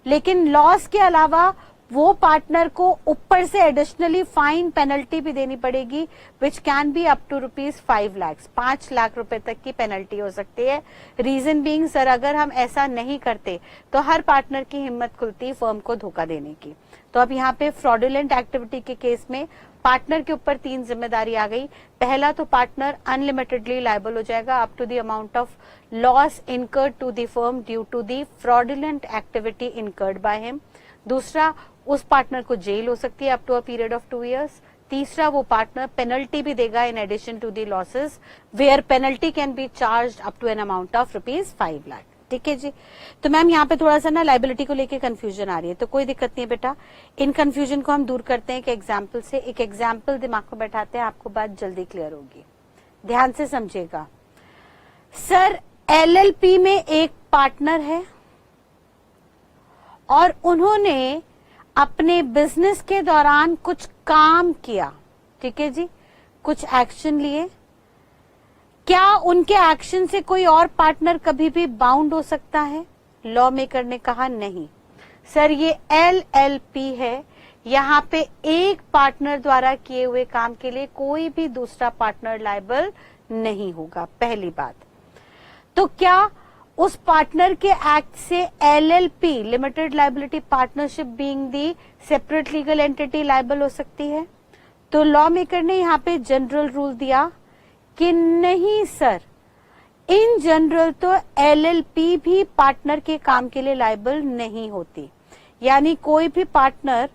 लेकिन लॉस के अलावा वो पार्टनर को ऊपर से एडिशनली फाइन पेनल्टी भी देनी पड़ेगी which can be up to ₹5 lakhs, 5 lakh रुपए तक की पेनल्टी हो सकती है। रीजन बीइंग सर अगर हम ऐसा नहीं करते तो हर पार्टनर की हिम्मत खुलती फर्म को धोखा देने की। तो अब यहाँ पे फ्रॉडुलेंट एक्टिविटी के केस में पार्टनर के ऊपर 3 जिम्मेदारी आ गई। पहला तो पार्टनर अनलिमिटेडली लायबल हो जाएगा up to the amount of loss incurred to the firm due to the fraudulent activity incurred by him. दूसरा, उस पार्टनर को जेल हो सकती है up to a period of 2 years। तीसरा, वो पार्टनर पेनल्टी भी देगा in addition to the losses where penalty can be charged up to an amount of ₹5 lakh. ठीक है जी। तो मैम यहाँ पे थोड़ा सा ना लायबिलिटी को लेके कंफ्यूजन आ रही है, तो कोई दिक्कत नहीं है बेटा, इन कंफ्यूजन को हम दूर करते हैं एक एग्जाम्पल से। एक एग्जाम्पल दिमाग को बैठाते हैं, आपको बात जल्दी क्लियर होगी। ध्यान से समझिएगा। सर एलएलपी में एक पार्टनर है और उन्होंने अपने बिजनेस के दौरान कुछ काम किया, ठीक है जी, कुछ एक्शन लिए। क्या उनके एक्शन से कोई और पार्टनर कभी भी बाउंड हो सकता है? लॉ मेकर ने कहा नहीं सर, ये एलएलपी है, यहाँ पे एक पार्टनर द्वारा किए हुए काम के लिए कोई भी दूसरा पार्टनर लायबल नहीं होगा, पहली बात। तो क्या उस पार्टनर के एक्ट से LLP limited liability partnership being दी सेपरेट लीगल एंटिटी लायबल हो सकती है? तो लॉ मेकर ने यहाँ पे जनरल रूल दिया कि नहीं सर, इन जनरल तो एलएलपी भी पार्टनर के काम के लिए लायबल नहीं होती। यानी कोई भी पार्टनर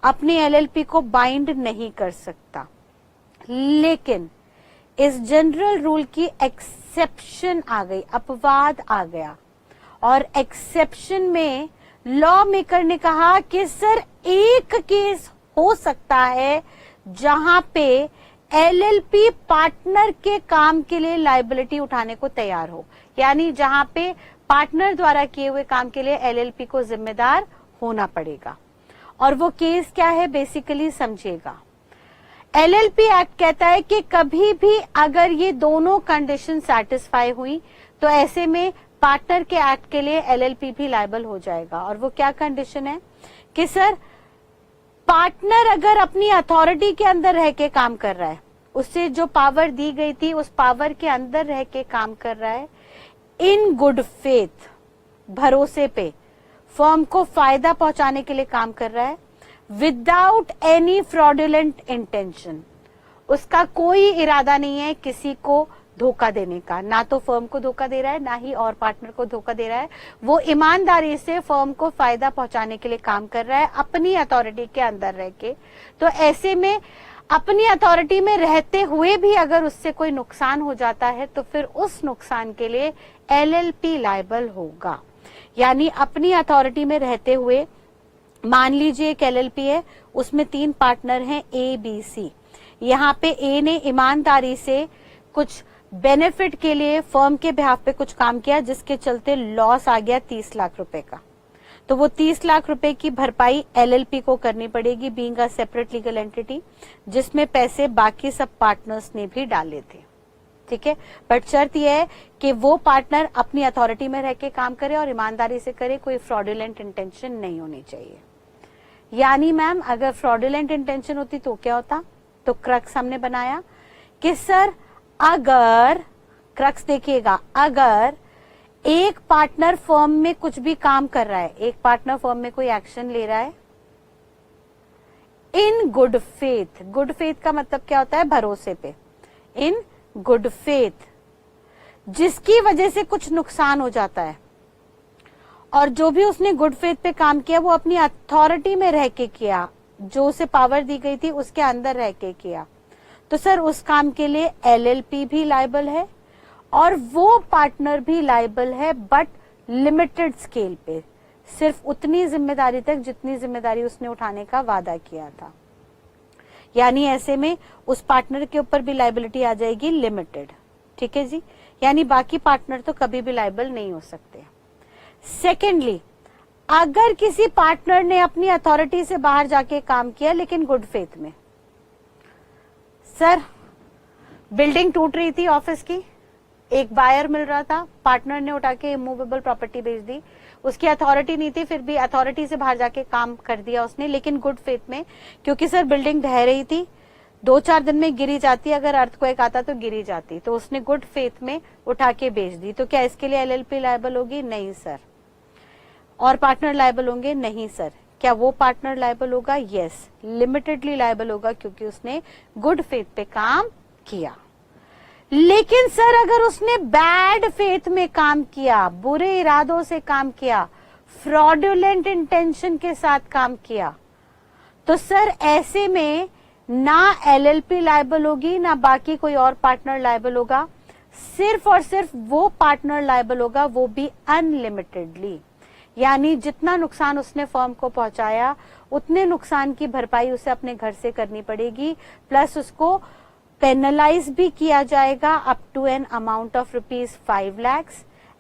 अपनी एलएलपी को बाइंड नहीं कर सकता। लेकिन इस जनरल रूल की एक्सेप्शन आ गई, अपवाद आ गया, और एक्सेप्शन में लॉ मेकर ने कहा कि सर एक केस हो सकता है जहां पे एलएलपी पार्टनर के काम के लिए लायबिलिटी उठाने को तैयार हो, यानी जहां पे पार्टनर द्वारा किए हुए काम के लिए एलएलपी को जिम्मेदार होना पड़ेगा। और वो केस क्या है बेसिकली समझिएगा। एलएलपी एक्ट कहता है कि कभी भी अगर ये दोनों कंडीशन सैटिस्फाई हुई तो ऐसे में पार्टनर के एक्ट के लिए एलएलपी भी लायबल हो जाएगा। और वो क्या कंडीशन है कि सर पार्टनर अगर अपनी अथॉरिटी के अंदर रह के काम कर रहा है, उससे जो पावर दी गई थी उस पावर के अंदर रह के काम कर रहा है, इन गुड फेथ, भरोसे पे फर्म को फायदा पहुंचाने के लिए काम कर रहा है, विदाउट एनी फ्रॉडुलेंट इंटेंशन, उसका कोई इरादा नहीं है किसी को धोखा देने का, ना तो फर्म को धोखा दे रहा है ना ही और पार्टनर को धोखा दे रहा है, वो ईमानदारी से फर्म को फायदा पहुंचाने के लिए काम कर रहा है अपनी अथॉरिटी के अंदर रह के। तो ऐसे में अपनी अथॉरिटी में रहते हुए भी अगर उससे कोई नुकसान हो जाता है तो फिर उस नुकसान के लिए एलएलपी लायबल होगा। यानी अपनी अथॉरिटी में रहते हुए, मान लीजिए एक एलएलपी है, उसमें 3 पार्टनर हैं ए बी सी। यहाँ पे ए ने ईमानदारी से कुछ बेनिफिट के लिए फर्म के बिहाफ पे कुछ काम किया जिसके चलते लॉस आ गया 30 लाख रुपए का, तो वो 30 लाख रुपए की भरपाई एलएलपी को करनी पड़ेगी, being a separate legal entity, जिसमें पैसे बाकी सब पार्टनर्स ने भी डाले थे। ठीक है, बट शर्त यह है कि वो पार्टनर अपनी अथॉरिटी में रह के काम करे और ईमानदारी से करे, कोई फ्रॉडुलेंट इंटेंशन नहीं होनी चाहिए। यानी मैम अगर फ्रॉडुलेंट इंटेंशन होती तो क्या होता? तो क्रक्स हमने बनाया कि सर अगर, क्रक्स देखिएगा, अगर एक पार्टनर फर्म में कुछ भी काम कर रहा है, एक पार्टनर फर्म में कोई एक्शन ले रहा है in good faith, good faith का मतलब क्या होता है? भरोसे पे, इन गुड फेथ, जिसकी वजह से कुछ नुकसान हो जाता है, और जो भी उसने गुड फेथ पे काम किया वो अपनी अथॉरिटी में रह के किया, जो उसे पावर दी गई थी उसके अंदर रह के किया, तो सर उस काम के लिए एलएलपी भी लायबल है और वो पार्टनर भी लायबल है, बट लिमिटेड स्केल पे, सिर्फ उतनी जिम्मेदारी तक जितनी जिम्मेदारी उसने उठाने का वादा किया था। यानी ऐसे में उस पार्टनर के ऊपर भी लायबिलिटी आ जाएगी लिमिटेड। ठीक है जी, यानी बाकी पार्टनर तो कभी भी लायबल नहीं हो सकते। सेकेंडली, अगर किसी पार्टनर ने अपनी अथॉरिटी से बाहर जाके काम किया लेकिन गुड फेथ में, सर बिल्डिंग टूट रही थी ऑफिस की, एक बायर मिल रहा था, पार्टनर ने उठा के इमूवेबल प्रॉपर्टी बेच दी, उसकी अथॉरिटी नहीं थी, फिर भी अथॉरिटी से बाहर जाके काम कर दिया उसने, लेकिन गुड फेथ में, क्योंकि सर बिल्डिंग ढह रही थी, 2-4 दिन में गिरी जाती, अगर अर्थक्वेक आता तो गिरी जाती, तो उसने गुड फेथ में उठा के बेच दी, तो क्या इसके लिए एलएलपी लायबल होगी? नहीं सर। और पार्टनर लायबल होंगे? नहीं सर। क्या वो पार्टनर लायबल होगा? यस, लिमिटेडली लायबल होगा, क्योंकि उसने गुड फेथ पे काम किया। लेकिन सर अगर उसने बैड फेथ में काम किया, बुरे इरादों से काम किया, फ्रॉडुलेंट इंटेंशन के साथ काम किया, तो सर ऐसे में ना एलएलपी लायबल होगी ना बाकी कोई और पार्टनर लायबल होगा, सिर्फ और सिर्फ वो पार्टनर लायबल होगा, वो भी अनलिमिटेडली। यानी जितना नुकसान उसने फर्म को पहुंचाया उतने नुकसान की भरपाई उसे अपने घर से करनी पड़ेगी, प्लस उसको पेनलाइज भी किया जाएगा up to an amount of ₹5 lakh,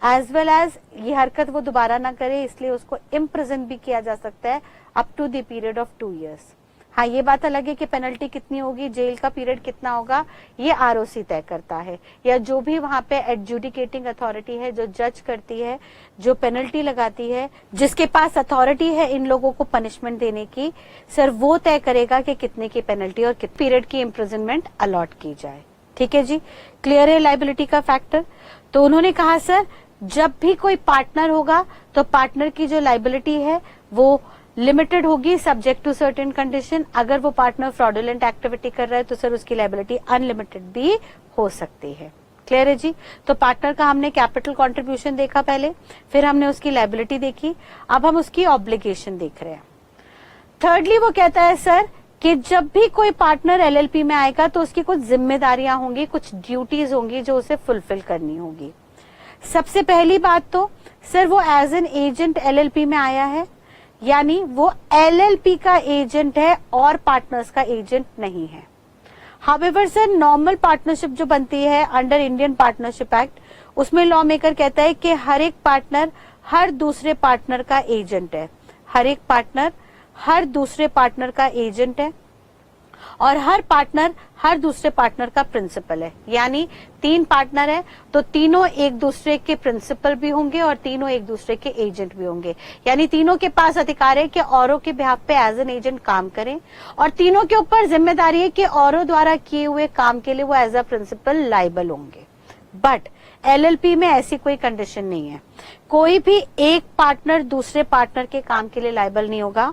as well as ये हरकत वो दोबारा ना करे इसलिए उसको इम्प्रिजन भी किया जा सकता है up to the period of 2 years। हाँ, ये बात अलग है कि पेनल्टी कितनी होगी, जेल का पीरियड कितना होगा, ये आरओसी तय करता है, या जो भी वहां पे एडजुडिकेटिंग अथॉरिटी है, जो जज करती है, जो पेनल्टी लगाती है, जिसके पास अथॉरिटी है इन लोगों को पनिशमेंट देने की, सर वो तय करेगा कि कितने की पेनल्टी और कितने पीरियड की इम्प्रिजनमेंट अलॉट की जाए। ठीक है जी, क्लियर है लायबिलिटी का फैक्टर। तो उन्होंने कहा सर जब भी कोई पार्टनर होगा तो पार्टनर की जो लायबिलिटी है वो लिमिटेड होगी सब्जेक्ट टू सर्टेन कंडीशन। अगर वो पार्टनर फ्रॉडुलेंट एक्टिविटी कर रहा है तो सर उसकी लायबिलिटी अनलिमिटेड भी हो सकती है। क्लियर है जी। तो पार्टनर का हमने कैपिटल कंट्रीब्यूशन देखा पहले, फिर हमने उसकी लायबिलिटी देखी, अब हम उसकी ऑब्लिगेशन देख रहे हैं। थर्डली वो कहता है सर कि जब भी कोई पार्टनर एलएलपी में आएगा तो उसकी कुछ जिम्मेदारियां होंगी, कुछ ड्यूटीज होंगी जो उसे फुलफिल करनी होगी। सबसे पहली बात तो सर वो एज एन एजेंट एलएलपी में आया है, यानी वो एलएलपी का एजेंट है और पार्टनर्स का एजेंट नहीं है। हाउएवर सर नॉर्मल पार्टनरशिप जो बनती है अंडर इंडियन पार्टनरशिप एक्ट, उसमें लॉ मेकर कहता है कि हर एक पार्टनर हर दूसरे पार्टनर का एजेंट है, हर एक पार्टनर हर दूसरे पार्टनर का एजेंट है और हर पार्टनर हर दूसरे पार्टनर का प्रिंसिपल है। यानी 3 पार्टनर है तो तीनों एक दूसरे के प्रिंसिपल भी होंगे और तीनों एक दूसरे के एजेंट भी होंगे। यानी तीनों के पास अधिकार है कि औरों के बिहाफ पे एज एन एजेंट काम करें और तीनों के ऊपर जिम्मेदारी है कि औरों द्वारा किए हुए काम के लिए वो एज अ प्रिंसिपल लायबल होंगे। बट एलएलपी में ऐसी कोई कंडीशन नहीं है, कोई भी एक पार्टनर दूसरे पार्टनर के काम के लिए लायबल नहीं होगा।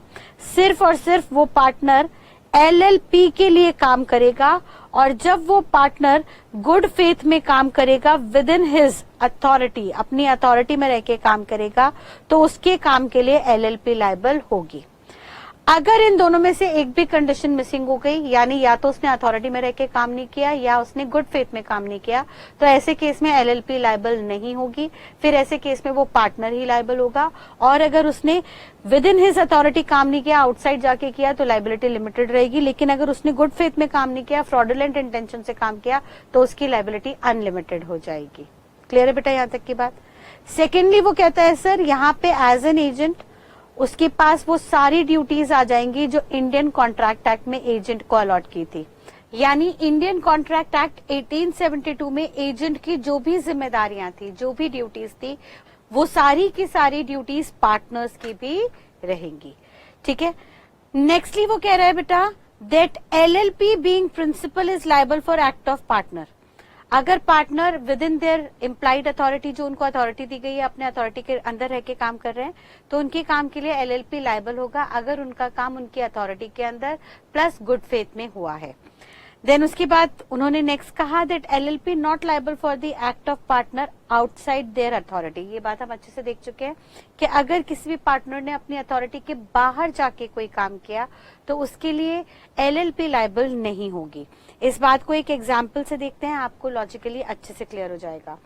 सिर्फ और सिर्फ वो पार्टनर एलएलपी के लिए काम करेगा और जब वो पार्टनर गुड फेथ में काम करेगा विद इन हिज अथॉरिटी, अपनी अथॉरिटी में रह के काम करेगा, तो उसके काम के लिए एलएलपी लायबल होगी। अगर इन दोनों में से एक भी कंडीशन मिसिंग हो गई, यानी या तो उसने अथॉरिटी में रह के काम नहीं किया या उसने गुड फेथ में काम नहीं किया, तो ऐसे केस में एलएलपी लायबल नहीं होगी। फिर ऐसे केस में वो पार्टनर ही लायबल होगा। और अगर उसने विद इन हिज अथॉरिटी काम नहीं किया, आउटसाइड जाके किया, तो लायबिलिटी लिमिटेड रहेगी। लेकिन अगर उसने गुड फेथ में काम नहीं किया, फ्रॉडुलेंट इंटेंशन से काम किया, तो उसकी लायबिलिटी अनलिमिटेड हो जाएगी। क्लियर है बेटा यहां तक की बात? सेकेंडली वो कहता है सर यहाँ पे एज एन एजेंट उसके पास वो सारी ड्यूटीज आ जाएंगी जो इंडियन कॉन्ट्रैक्ट एक्ट में एजेंट को अलॉट की थी। यानी इंडियन कॉन्ट्रैक्ट एक्ट 1872 में एजेंट की जो भी जिम्मेदारियां थी, जो भी ड्यूटीज थी, वो सारी की सारी ड्यूटीज पार्टनर्स की भी रहेंगी। ठीक है। नेक्स्टली वो कह रहा है बेटा that LLP being principal is liable for act of partner. अगर partner within their implied authority, जो उनको अथॉरिटी दी गई है, अपने अथॉरिटी के अंदर रह के काम कर रहे हैं, तो उनके काम के लिए एलएलपी लायबल होगा अगर उनका काम उनकी अथॉरिटी के अंदर प्लस गुड फेथ में हुआ है। देन उसके बाद उन्होंने नेक्स्ट कहा that LLP not liable for the act of partner outside there authority. ये बात हम अच्छे से देख चुके हैं कि अगर किसी भी पार्टनर ने अपनी अथॉरिटी के बाहर जाके कोई काम किया तो उसके लिए एलएलपी लायबल नहीं होगी। इस बात को एक एग्जाम्पल से देखते हैं, आपको लॉजिकली अच्छे से क्लियर हो जाएगा।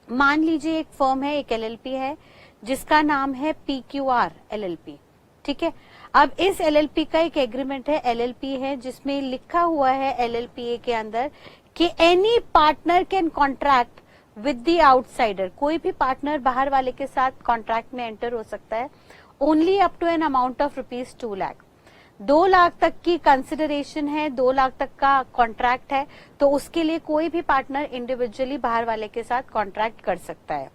मान लीजिए एक फर्म है, एक एलएलपी है जिसका नाम है PQR एलएलपी। ठीक है। अब इस एलएलपी का एक एग्रीमेंट है, एलएलपी है, जिसमें लिखा हुआ है एलएलपीए के अंदर कि any partner can contract with the outsider. कोई भी पार्टनर बाहर वाले के साथ कॉन्ट्रैक्ट में एंटर हो सकता है only up to an amount of ₹2 lakh. 2 lakh तक की कंसिडरेशन है, 2 लाख तक का कॉन्ट्रैक्ट है, तो उसके लिए कोई भी पार्टनर इंडिविजुअली बाहर वाले के साथ कॉन्ट्रैक्ट कर सकता है।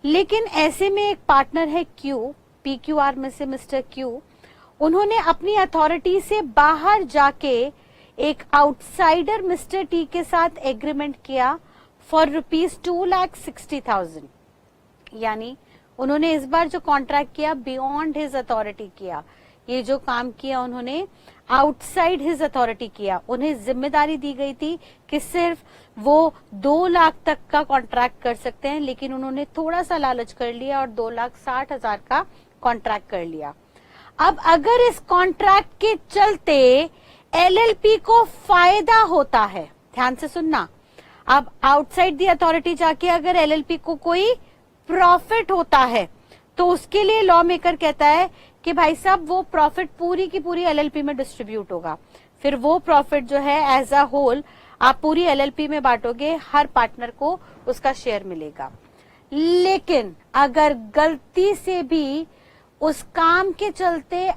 लेकिन ऐसे में एक पार्टनर है क्यू, PQR में से मिस्टर क्यू, उन्होंने अपनी अथॉरिटी से बाहर जाके एक आउटसाइडर मिस्टर टी के साथ एग्रीमेंट किया फॉर ₹2,60,000। यानी उन्होंने इस बार जो कॉन्ट्रैक्ट किया बियॉन्ड हिज अथॉरिटी किया। ये जो काम किया उन्होंने आउटसाइड हिज अथॉरिटी किया। उन्हें जिम्मेदारी दी गई थी कि सिर्फ वो 2 लाख तक का कॉन्ट्रैक्ट कर सकते हैं, लेकिन उन्होंने थोड़ा सा लालच कर लिया और 2,60,000 का कॉन्ट्रैक्ट कर लिया। अब अगर इस कॉन्ट्रैक्ट के चलते एलएलपी को फायदा होता है, ध्यान से सुनना, अब आउटसाइड दी अथॉरिटी जाके अगर एलएलपी को कोई प्रॉफिट होता है तो उसके लिए लॉ मेकर कहता है कि भाई साहब वो प्रॉफिट पूरी की पूरी एलएलपी में डिस्ट्रीब्यूट होगा। फिर वो प्रॉफिट जो है एज अ होल आप पूरी एलएलपी में बांटोगे, हर पार्टनर को उसका शेयर मिलेगा। लेकिन अगर गलती से भी उस काम के चलते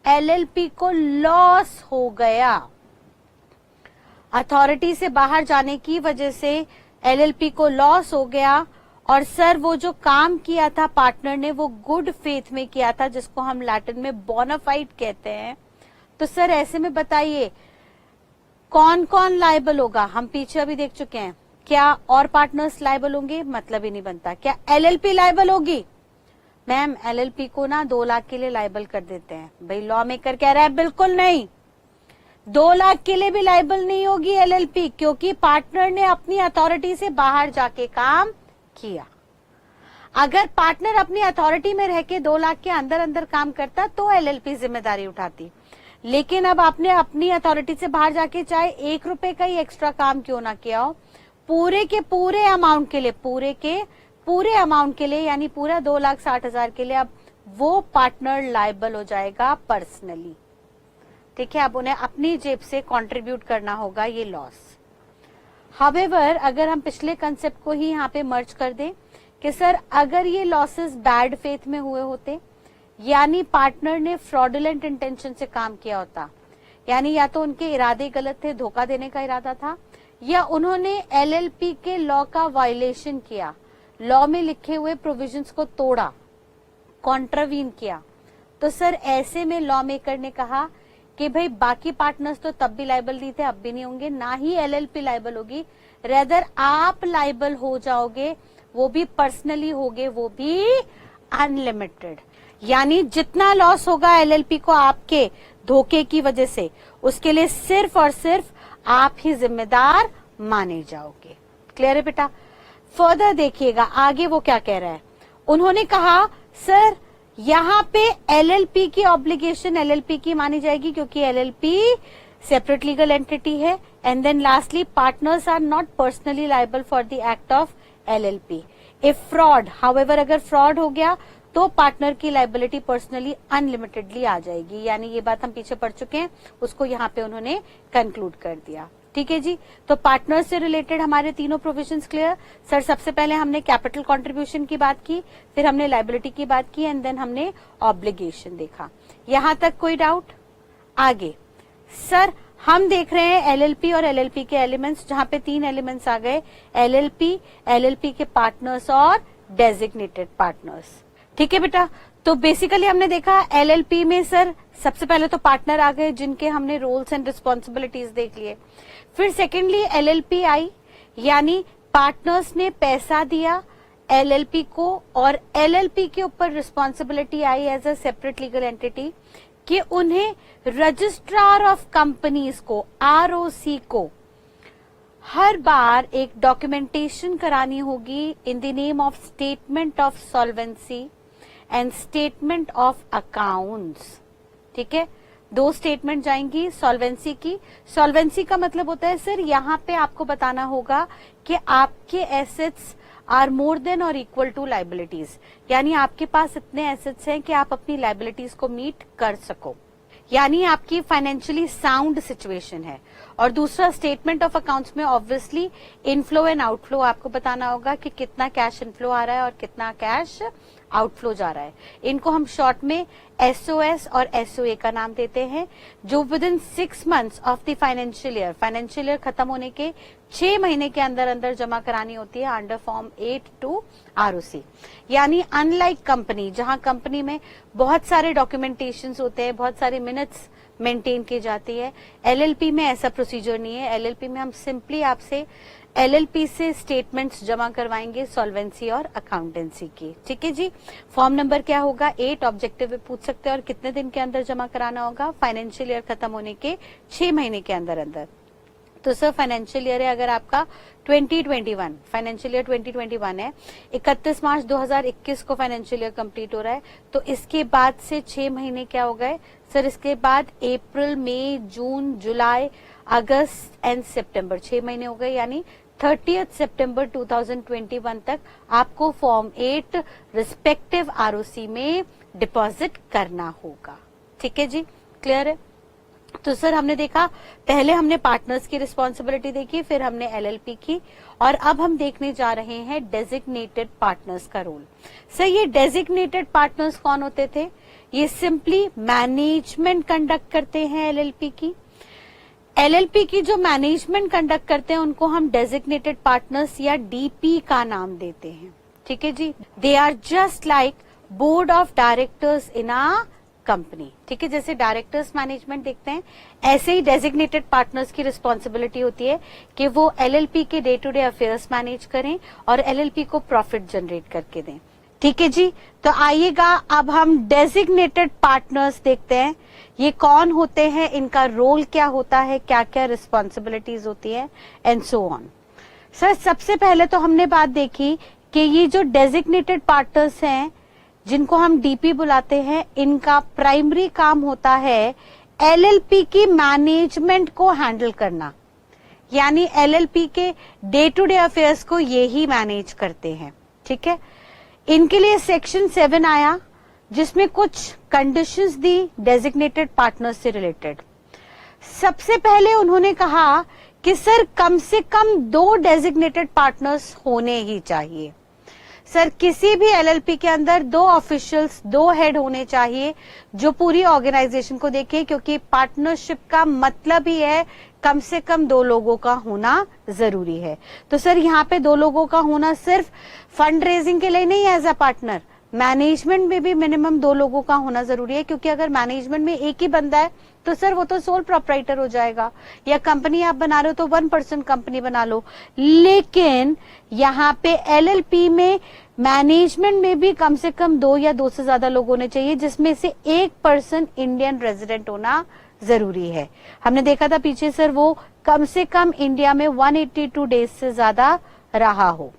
एलएलपी को लॉस हो गया, अथॉरिटी से बाहर जाने की वजह से एलएलपी को लॉस हो गया, और सर वो जो काम किया था पार्टनर ने वो गुड फेथ में किया था, जिसको हम लैटिन में बोनाफाइड कहते हैं, तो सर ऐसे में बताइए कौन कौन लायबल होगा? हम पीछे अभी देख चुके हैं। क्या और पार्टनर्स लायबल होंगे? मतलब ही नहीं बनता। क्या एलएलपी लायबल होगी? मैम एलएलपी को ना 2 लाख के लिए लायबल कर देते हैं। भाई लॉ मेकर कह रहा है बिल्कुल नहीं, 2 लाख के लिए भी लायबल नहीं होगी एलएलपी, क्योंकि पार्टनर ने अपनी अथॉरिटी से बाहर जाके काम किया। अगर पार्टनर अपनी अथॉरिटी में रह के 2 लाख के अंदर अंदर काम करता तो एलएलपी जिम्मेदारी उठाती। लेकिन अब आपने अपनी अथॉरिटी से बाहर जाके चाहे 1 रुपए का ही एक्स्ट्रा काम क्यों ना किया हो, पूरे के पूरे अमाउंट के लिए, पूरे के पूरे अमाउंट के लिए, यानी पूरा 2,60,000 के लिए अब वो पार्टनर लायबल हो जाएगा पर्सनली। ठीक है। अब उन्हें अपनी जेब से कंट्रीब्यूट करना होगा ये लॉस। हाउएवर अगर हम पिछले कंसेप्ट को ही यहाँ पे मर्ज कर दें कि सर अगर ये लॉसेस बैड फेथ में हुए होते, यानी पार्टनर ने फ्रॉडुलेंट इंटेंशन से काम किया होता, यानी या तो उनके इरादे गलत थे, धोखा देने का इरादा था, या उन्होंने एलएलपी के लॉ का वायलेशन किया, लॉ में लिखे हुए प्रोविजंस को तोड़ा, कॉन्ट्रावीन किया, तो सर ऐसे में लॉ मेकर ने कहा कि भाई बाकी पार्टनर्स तो तब भी लायबल नहीं थे, अब भी नहीं होंगे, ना ही एलएलपी लायबल होगी, रेदर आप लायबल हो जाओगे, वो भी पर्सनली होगे, वो भी अनलिमिटेड। यानी जितना लॉस होगा एलएलपी को आपके धोखे की वजह से, उसके लिए सिर्फ और सिर्फ आप ही जिम्मेदार माने जाओगे। क्लियर है बेटा? फर्दर देखिएगा आगे वो क्या कह रहा है। उन्होंने कहा सर यहाँ पे एलएलपी की ऑब्लिगेशन एलएलपी की मानी जाएगी क्योंकि एलएलपी सेपरेट लीगल एंटिटी है। And then lastly partners are not personally liable for the act of LLP if fraud, however अगर फ्रॉड हो गया तो पार्टनर की लाइबिलिटी पर्सनली अनलिमिटेडली आ जाएगी। यानी ये बात हम पीछे पढ़ चुके हैं, उसको यहाँ पे उन्होंने कंक्लूड कर दिया। ठीक है जी। तो पार्टनर से रिलेटेड हमारे तीनों प्रोविजंस क्लियर। सर सबसे पहले हमने कैपिटल कंट्रीब्यूशन की बात की, फिर हमने लाइबिलिटी की बात की एंड देन हमने ऑब्लिगेशन देखा। यहां तक कोई डाउट? आगे सर हम देख रहे हैं एलएलपी और एलएलपी के एलिमेंट्स, जहां पे 3 एलिमेंट्स आ गए, एलएलपी, एलएलपी के पार्टनर्स और डेजिग्नेटेड पार्टनर्स। ठीक है बेटा। तो बेसिकली हमने देखा एलएलपी में सर सबसे पहले तो पार्टनर आ गए जिनके हमने रोल्स एंड रिस्पॉन्सिबिलिटीज देख लिए। फिर सेकेंडली एलएलपी आई, यानी पार्टनर्स ने पैसा दिया एलएलपी को और एलएलपी के ऊपर रिस्पॉन्सिबिलिटी आई as a separate legal entity कि उन्हें रजिस्ट्रार ऑफ कंपनीज को, आरओसी को, हर बार एक डॉक्यूमेंटेशन करानी होगी in the name of statement of solvency and statement of accounts. ठीक है, 2 स्टेटमेंट जाएंगी सॉल्वेंसी की। सॉल्वेंसी का मतलब होता है सर यहाँ पे आपको बताना होगा कि आपके एसेट्स आर मोर देन और इक्वल टू लाइबिलिटीज, यानी आपके पास इतने एसेट्स हैं कि आप अपनी लाइबिलिटीज को मीट कर सको, यानी आपकी फाइनेंशियली साउंड सिचुएशन है। और दूसरा स्टेटमेंट ऑफ अकाउंट्स में ऑब्वियसली इनफ्लो एंड आउटफ्लो आपको बताना होगा कि कितना कैश इनफ्लो आ रहा है और कितना कैश आउटफ्लो जा रहा है। इनको हम शॉर्ट में एसओएस और एसओए का नाम देते हैं, जो with in 6 months of the financial year खत्म होने के 6 महीने के अंदर अंदर जमा करानी होती है अंडर फॉर्म 8 टू आरओसी। यानी अनलाइक कंपनी, जहां कंपनी में बहुत सारे डॉक्यूमेंटेशंस होते हैं, बहुत सारे मिनट्स मेंटेन की जाती है, एलएलपी में ऐसा प्रोसीजर नहीं है। एलएलपी में हम सिंपली आपसे एलएलपी से स्टेटमेंट्स जमा करवाएंगे सॉल्वेंसी और अकाउंटेंसी की। ठीक है जी। फॉर्म नंबर क्या होगा? 8। ऑब्जेक्टिव में पूछ सकते हैं और कितने दिन के अंदर जमा कराना होगा? फाइनेंशियल ईयर खत्म होने के 6 महीने के अंदर अंदर। तो सर फाइनेंशियल ईयर है अगर आपका 2021, फाइनेंशियल ईयर 2021 है, 31 मार्च 2021 को फाइनेंशियल ईयर कंप्लीट हो रहा है, तो इसके बाद से 6 महीने क्या हो गए सर? इसके बाद अप्रैल, मई, जून, जुलाई, अगस्त एंड सितंबर 6 महीने हो गए, यानी 30 सितंबर 2021 तक आपको फॉर्म 8 रिस्पेक्टिव आरओसी में डिपॉजिट करना होगा। ठीक है जी, क्लियर है? तो सर हमने देखा, पहले हमने पार्टनर्स की रिस्पॉन्सिबिलिटी देखी, फिर हमने एलएलपी की, और अब हम देखने जा रहे हैं डेजिग्नेटेड पार्टनर्स का रोल। सर ये डेजिग्नेटेड पार्टनर्स कौन होते थे? ये सिंपली मैनेजमेंट कंडक्ट करते हैं एलएलपी की। एलएलपी की जो मैनेजमेंट कंडक्ट करते हैं उनको हम डेजिग्नेटेड पार्टनर्स या डीपी का नाम देते हैं। ठीक है जी। They are just like board of directors in a company. ठीक है, जैसे डायरेक्टर्स मैनेजमेंट देखते हैं, ऐसे ही डेजिग्नेटेड पार्टनर्स की रिस्पॉन्सिबिलिटी होती है कि वो एलएलपी के day to day affairs manage करें और एलएलपी को प्रॉफिट जनरेट करके दें। ठीक है जी। तो आइएगा अब हम डेजिग्नेटेड पार्टनर्स देखते हैं, ये कौन होते हैं, इनका रोल क्या होता है, क्या क्या रिस्पॉन्सिबिलिटीज होती है एंड सो ऑन। सर सबसे पहले तो हमने बात देखी कि ये जो डेजिग्नेटेड पार्टनर्स हैं जिनको हम डीपी बुलाते हैं, इनका प्राइमरी काम होता है एलएलपी की मैनेजमेंट को हैंडल करना, यानी एलएलपी के डे टू डे अफेयर्स को ये ही मैनेज करते हैं। ठीक है, इनके लिए सेक्शन 7 आया जिसमें कुछ कंडीशंस दी डेजिग्नेटेड पार्टनर्स से रिलेटेड। सबसे पहले उन्होंने कहा कि सर कम से कम 2 डेजिग्नेटेड पार्टनर्स होने ही चाहिए। सर किसी भी एलएलपी के अंदर 2 ऑफिशियल्स, 2 हेड होने चाहिए जो पूरी ऑर्गेनाइजेशन को देखें, क्योंकि पार्टनरशिप का मतलब ही है कम से कम 2 लोगों का होना जरूरी है। तो सर यहाँ पे 2 लोगों का होना सिर्फ फंड रेजिंग के लिए नहीं है, एज अ पार्टनर मैनेजमेंट में भी मिनिमम 2 लोगों का होना जरूरी है, क्योंकि अगर मैनेजमेंट में एक ही बंदा है तो सर वो तो सोल प्रोप्राइटर हो जाएगा, या कंपनी आप बना रहे हो तो 1% कंपनी बना लो। लेकिन यहाँ पे एलएलपी में मैनेजमेंट में भी कम से कम 2 या 2 से ज्यादा लोग होने चाहिए, जिसमें से 1 पर्सन इंडियन रेजिडेंट होना जरूरी है। हमने देखा था पीछे सर वो कम से कम इंडिया में 182 डेज से ज्यादा रहा हो।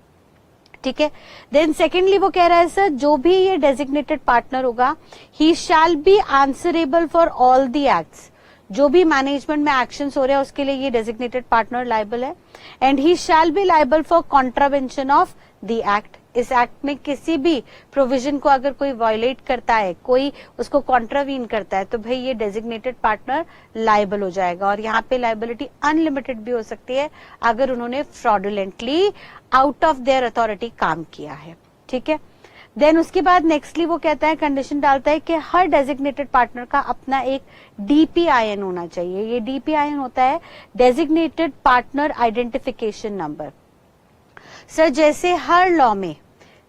ठीक है। देन सेकेंडली वो कह रहा है सर जो भी ये डेजिग्नेटेड पार्टनर होगा ही shall be answerable for all the acts, जो भी मैनेजमेंट में एक्शंस हो रहे हैं उसके लिए ये डेजिग्नेटेड पार्टनर लायबल है। And he shall be liable for contravention of the act, इस एक्ट में किसी भी प्रोविजन को अगर कोई वायलेट करता है, कोई उसको कॉन्ट्रावीन करता है, तो भाई ये डेजिग्नेटेड पार्टनर लायबल हो जाएगा। और यहाँ पे लायबिलिटी अनलिमिटेड भी हो सकती है अगर उन्होंने fraudulently out of their authority काम किया है। ठीक है। देन उसके बाद नेक्स्टली वो कहता है, कंडीशन डालता है कि हर डेजिग्नेटेड पार्टनर का अपना एक DPIN होना चाहिए। ये DPIN होता है designated partner identification number. Sir जैसे हर लॉ में,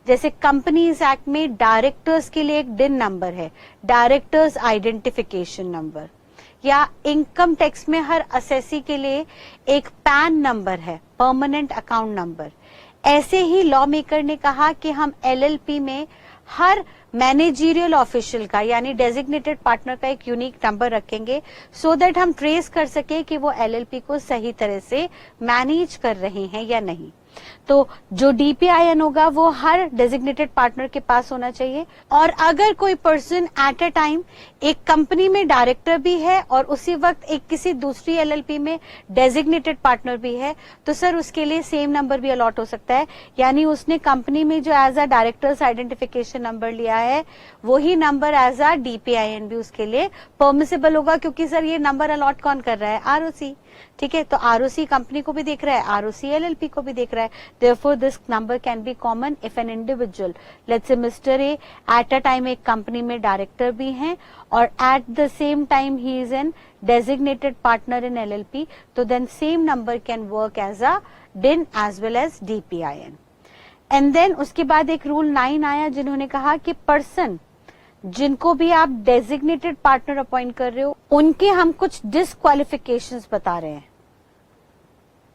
जैसे कंपनीज एक्ट में डायरेक्टर्स के लिए एक DIN नंबर है, डायरेक्टर्स आइडेंटिफिकेशन नंबर, या इनकम टैक्स में हर असेसी के लिए एक PAN नंबर है, परमानेंट अकाउंट नंबर, ऐसे ही लॉ मेकर ने कहा कि हम LLP में हर मैनेजरियल ऑफिशियल का यानी डेजिग्नेटेड पार्टनर का एक यूनिक नंबर रखेंगे सो दैट हम ट्रेस कर सके कि वो LLP को सही तरह से मैनेज कर रहे हैं या नहीं। तो जो DPIN होगा वो हर डेजिग्नेटेड पार्टनर के पास होना चाहिए। और अगर कोई पर्सन एट अ टाइम एक कंपनी में डायरेक्टर भी है और उसी वक्त एक किसी दूसरी LLP में डेजिग्नेटेड पार्टनर भी है, तो सर उसके लिए सेम नंबर भी अलॉट हो सकता है। यानी उसने कंपनी में जो as a directors identification number लिया है वही नंबर एज अ DPIN भी उसके लिए परमिसेबल होगा, क्योंकि सर ये नंबर अलॉट कौन कर रहा है? ROC। ठीक है। तो ROC कंपनी को भी देख रहा है, ROC LLP को भी देख रहा है। Therefore, this number can be common if an individual, let's say Mr. A, at a time एक कंपनी में डायरेक्टर भी हैं और at the same time he is an designated partner in LLP, तो then same number can work as a DIN as well as DPIN. And then उसके बाद एक rule 9 आया जिन्होंने कहा कि पर्सन जिनको भी आप डेजिग्नेटेड पार्टनर अपॉइंट कर रहे हो उनके हम कुछ डिसक्वालिफिकेशंस बता रहे हैं।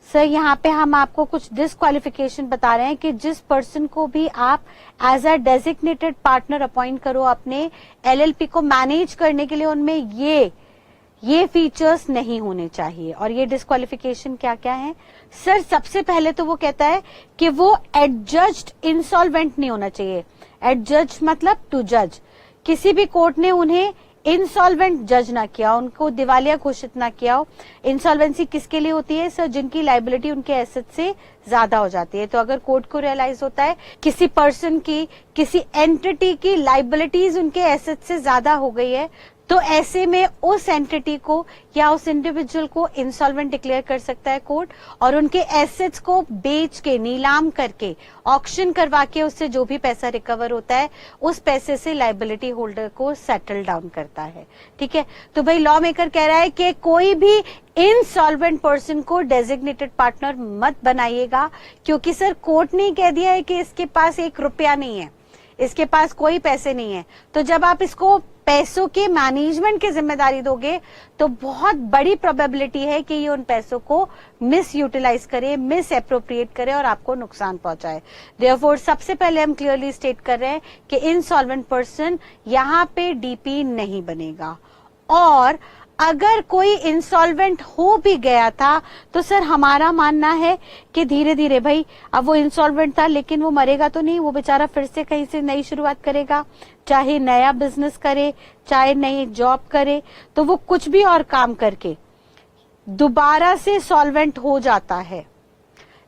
सर यहाँ पे हम आपको कुछ डिसक्वालिफिकेशन बता रहे हैं कि जिस पर्सन को भी आप as a designated partner appoint करो अपने LLP को मैनेज करने के लिए, उनमें ये फीचर्स नहीं होने चाहिए। और ये डिसक्वालिफिकेशन क्या क्या है? सर सबसे पहले तो वो कहता है कि वो एडजज्ड इंसॉल्वेंट नहीं होना चाहिए। एडजज्ड मतलब टू जज, किसी भी कोर्ट ने उन्हें इंसॉल्वेंट जज ना किया, उनको दिवालिया घोषित ना किया हो। इंसॉल्वेंसी किसके लिए होती है? सर जिनकी लायबिलिटी उनके एसेट से ज्यादा हो जाती है। तो अगर कोर्ट को रियलाइज होता है किसी पर्सन की, किसी एंटिटी की लायबिलिटीज उनके एसेट से ज्यादा हो गई है, तो ऐसे में उस एंटिटी को या उस इंडिविजुअल को इंसॉल्वेंट डिक्लेयर कर सकता है कोर्ट, और उनके एसेट्स को बेच के, नीलाम करके, ऑक्शन करवा के उससे जो भी पैसा रिकवर होता है उस पैसे से लायबिलिटी होल्डर को सेटल डाउन करता है। ठीक है। तो भाई लॉ मेकर कह रहा है कि कोई भी इनसॉल्वेंट पर्सन को डेजिग्नेटेड पार्टनर मत बनाइएगा, क्योंकि सर कोर्ट ने कह दिया है कि इसके पास 1 रुपया नहीं है, इसके पास कोई पैसे नहीं है। तो जब आप इसको पैसों के मैनेजमेंट की जिम्मेदारी दोगे तो बहुत बड़ी प्रोबेबिलिटी है कि ये उन पैसों को मिस यूटिलाइज करे, मिस एप्रोप्रिएट करे और आपको नुकसान पहुंचाए। देयरफॉर सबसे पहले हम क्लियरली स्टेट कर रहे हैं कि इनसॉल्वेंट पर्सन यहाँ पे DP नहीं बनेगा। और अगर कोई इंसॉल्वेंट हो भी गया था तो सर हमारा मानना है कि धीरे धीरे, भाई अब वो इंसॉल्वेंट था लेकिन वो मरेगा तो नहीं, वो बेचारा फिर से कहीं से नई शुरुआत करेगा, चाहे नया बिजनेस करे, चाहे नई जॉब करे, तो वो कुछ भी और काम करके दोबारा से सॉल्वेंट हो जाता है।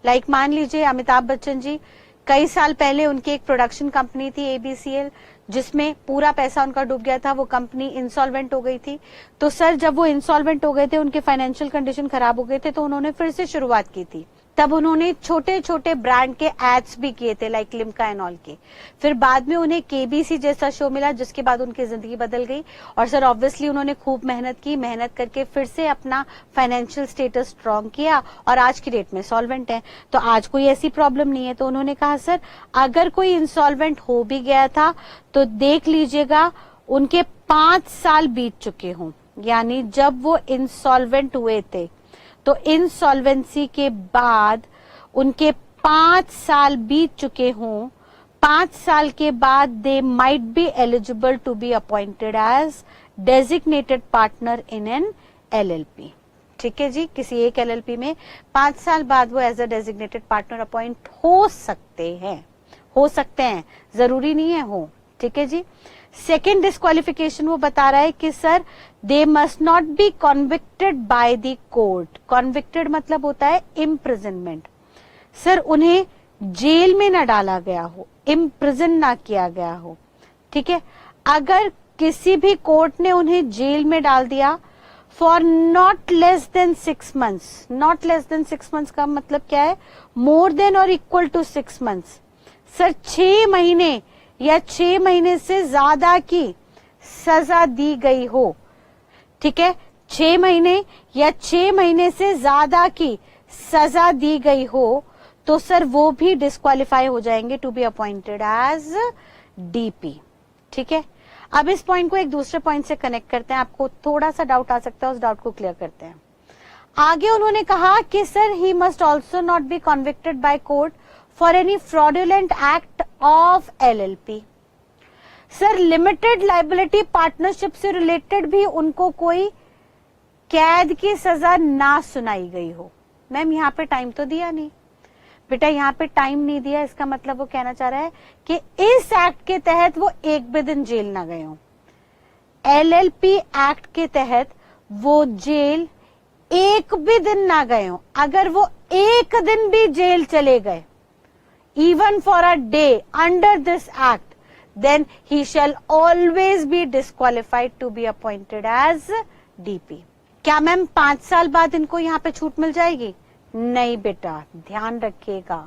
लाइक मान लीजिए अमिताभ बच्चन जी, कई साल पहले उनकी एक प्रोडक्शन कंपनी थी ABCL, जिसमें पूरा पैसा उनका डूब गया था, वो कंपनी इंसॉल्वेंट हो गई थी। तो सर जब वो इंसॉल्वेंट हो गए थे, उनके फाइनेंशियल कंडीशन खराब हो गए थे, तो उन्होंने फिर से शुरुआत की थी। तब उन्होंने छोटे छोटे ब्रांड के एड्स भी किए थे, लाइक लिम्का एंड ऑल के। फिर बाद में उन्हें KBC जैसा शो मिला, जिसके बाद उनकी जिंदगी बदल गई। और सर ऑब्वियसली उन्होंने खूब मेहनत की, मेहनत करके फिर से अपना फाइनेंशियल स्टेटस स्ट्रॉन्ग किया और आज की डेट में सॉल्वेंट है। तो आज कोई ऐसी प्रॉब्लम नहीं है। तो उन्होंने कहा सर अगर कोई इंसॉल्वेंट हो भी गया था तो देख लीजिएगा उनके 5 साल बीत चुके हों, यानी जब वो इंसॉल्वेंट हुए थे तो इंसॉल्वेंसी के बाद उनके 5 साल बीत चुके हों, 5 साल के बाद they might be eligible to be appointed as designated partner in an LLP। ठीक है जी, किसी एक एलएलपी में 5 साल बाद वो as a designated partner appoint हो सकते हैं, जरूरी नहीं है हो, ठीक है जी। सेकेंड डिस्क्वालिफिकेशन वो बता रहा है कि sir they must not be convicted by the court. Convicted मतलब होता है इम्प्रिजनमेंट, सर उन्हें जेल में ना डाला गया हो, इम्प्रिजन ना किया गया हो, ठीक है। अगर किसी भी कोर्ट ने उन्हें जेल में डाल दिया for not less than 6 months, not less than 6 months का मतलब क्या है, मोर देन और इक्वल टू 6 months, सर 6 महीने या 6 महीने से ज्यादा की सजा दी गई हो, ठीक है, 6 महीने या 6 महीने से ज्यादा की सजा दी गई हो तो सर वो भी डिस्क्वालीफाई हो जाएंगे to be appointed as DP, ठीक है। अब इस पॉइंट को एक दूसरे पॉइंट से कनेक्ट करते हैं, आपको थोड़ा सा डाउट आ सकता है, उस डाउट को क्लियर करते हैं। आगे उन्होंने कहा कि sir he must also not be convicted by court for any fraudulent act of LLP. Sir limited liability partnership से रिलेटेड भी उनको कोई कैद की सजा ना सुनाई गई हो। मैम यहाँ पे टाइम तो दिया नहीं, बेटा यहाँ पे टाइम नहीं दिया, इसका मतलब वो कहना चाह रहा है कि इस एक्ट के तहत वो एक भी दिन जेल ना गए हो। एलएलपी एक्ट के तहत वो जेल एक भी दिन ना गए हो। अगर वो एक दिन भी जेल चले गए, even for a day under this act, then he shall always be disqualified to be appointed as DP. क्या मैम 5 साल बाद इनको यहाँ पे छूट मिल जाएगी? नहीं बेटा, ध्यान रखिएगा,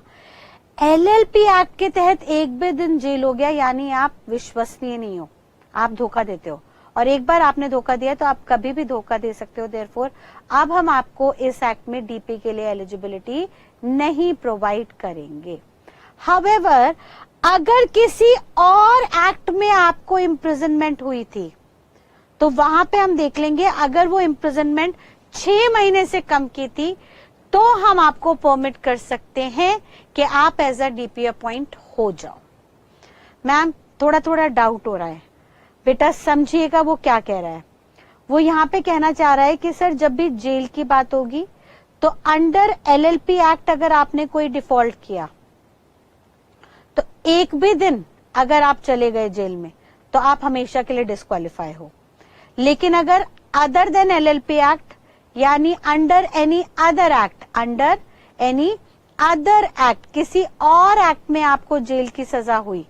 एलएलपी एक्ट के तहत एक भी दिन जेल हो गया यानी आप विश्वसनीय नहीं हो, आप धोखा देते हो, और एक बार आपने धोखा दिया तो आप कभी भी धोखा दे सकते हो। देयरफॉर अब हम आपको इस एक्ट में डीपी के लिए एलिजिबिलिटी नहीं प्रोवाइड करेंगे। हाउएवर अगर किसी और एक्ट में आपको इम्प्रिजनमेंट हुई थी तो वहां पे हम देख लेंगे, अगर वो इम्प्रिजनमेंट 6 महीने से कम की थी तो हम आपको परमिट कर सकते हैं कि आप एज अ डीपी अपॉइंट हो जाओ। मैम थोड़ा थोड़ा डाउट हो रहा है, बेटा समझिएगा वो क्या कह रहा है। वो यहाँ पे कहना चाह रहा है कि सर जब भी जेल की बात होगी तो अंडर एलएलपी एक्ट अगर आपने कोई डिफॉल्ट किया तो एक भी दिन अगर आप चले गए जेल में तो आप हमेशा के लिए डिस्क्वालीफाई हो। लेकिन अगर अदर देन एलएलपी एक्ट यानी under any other act, under any other act, किसी और एक्ट में आपको जेल की सजा हुई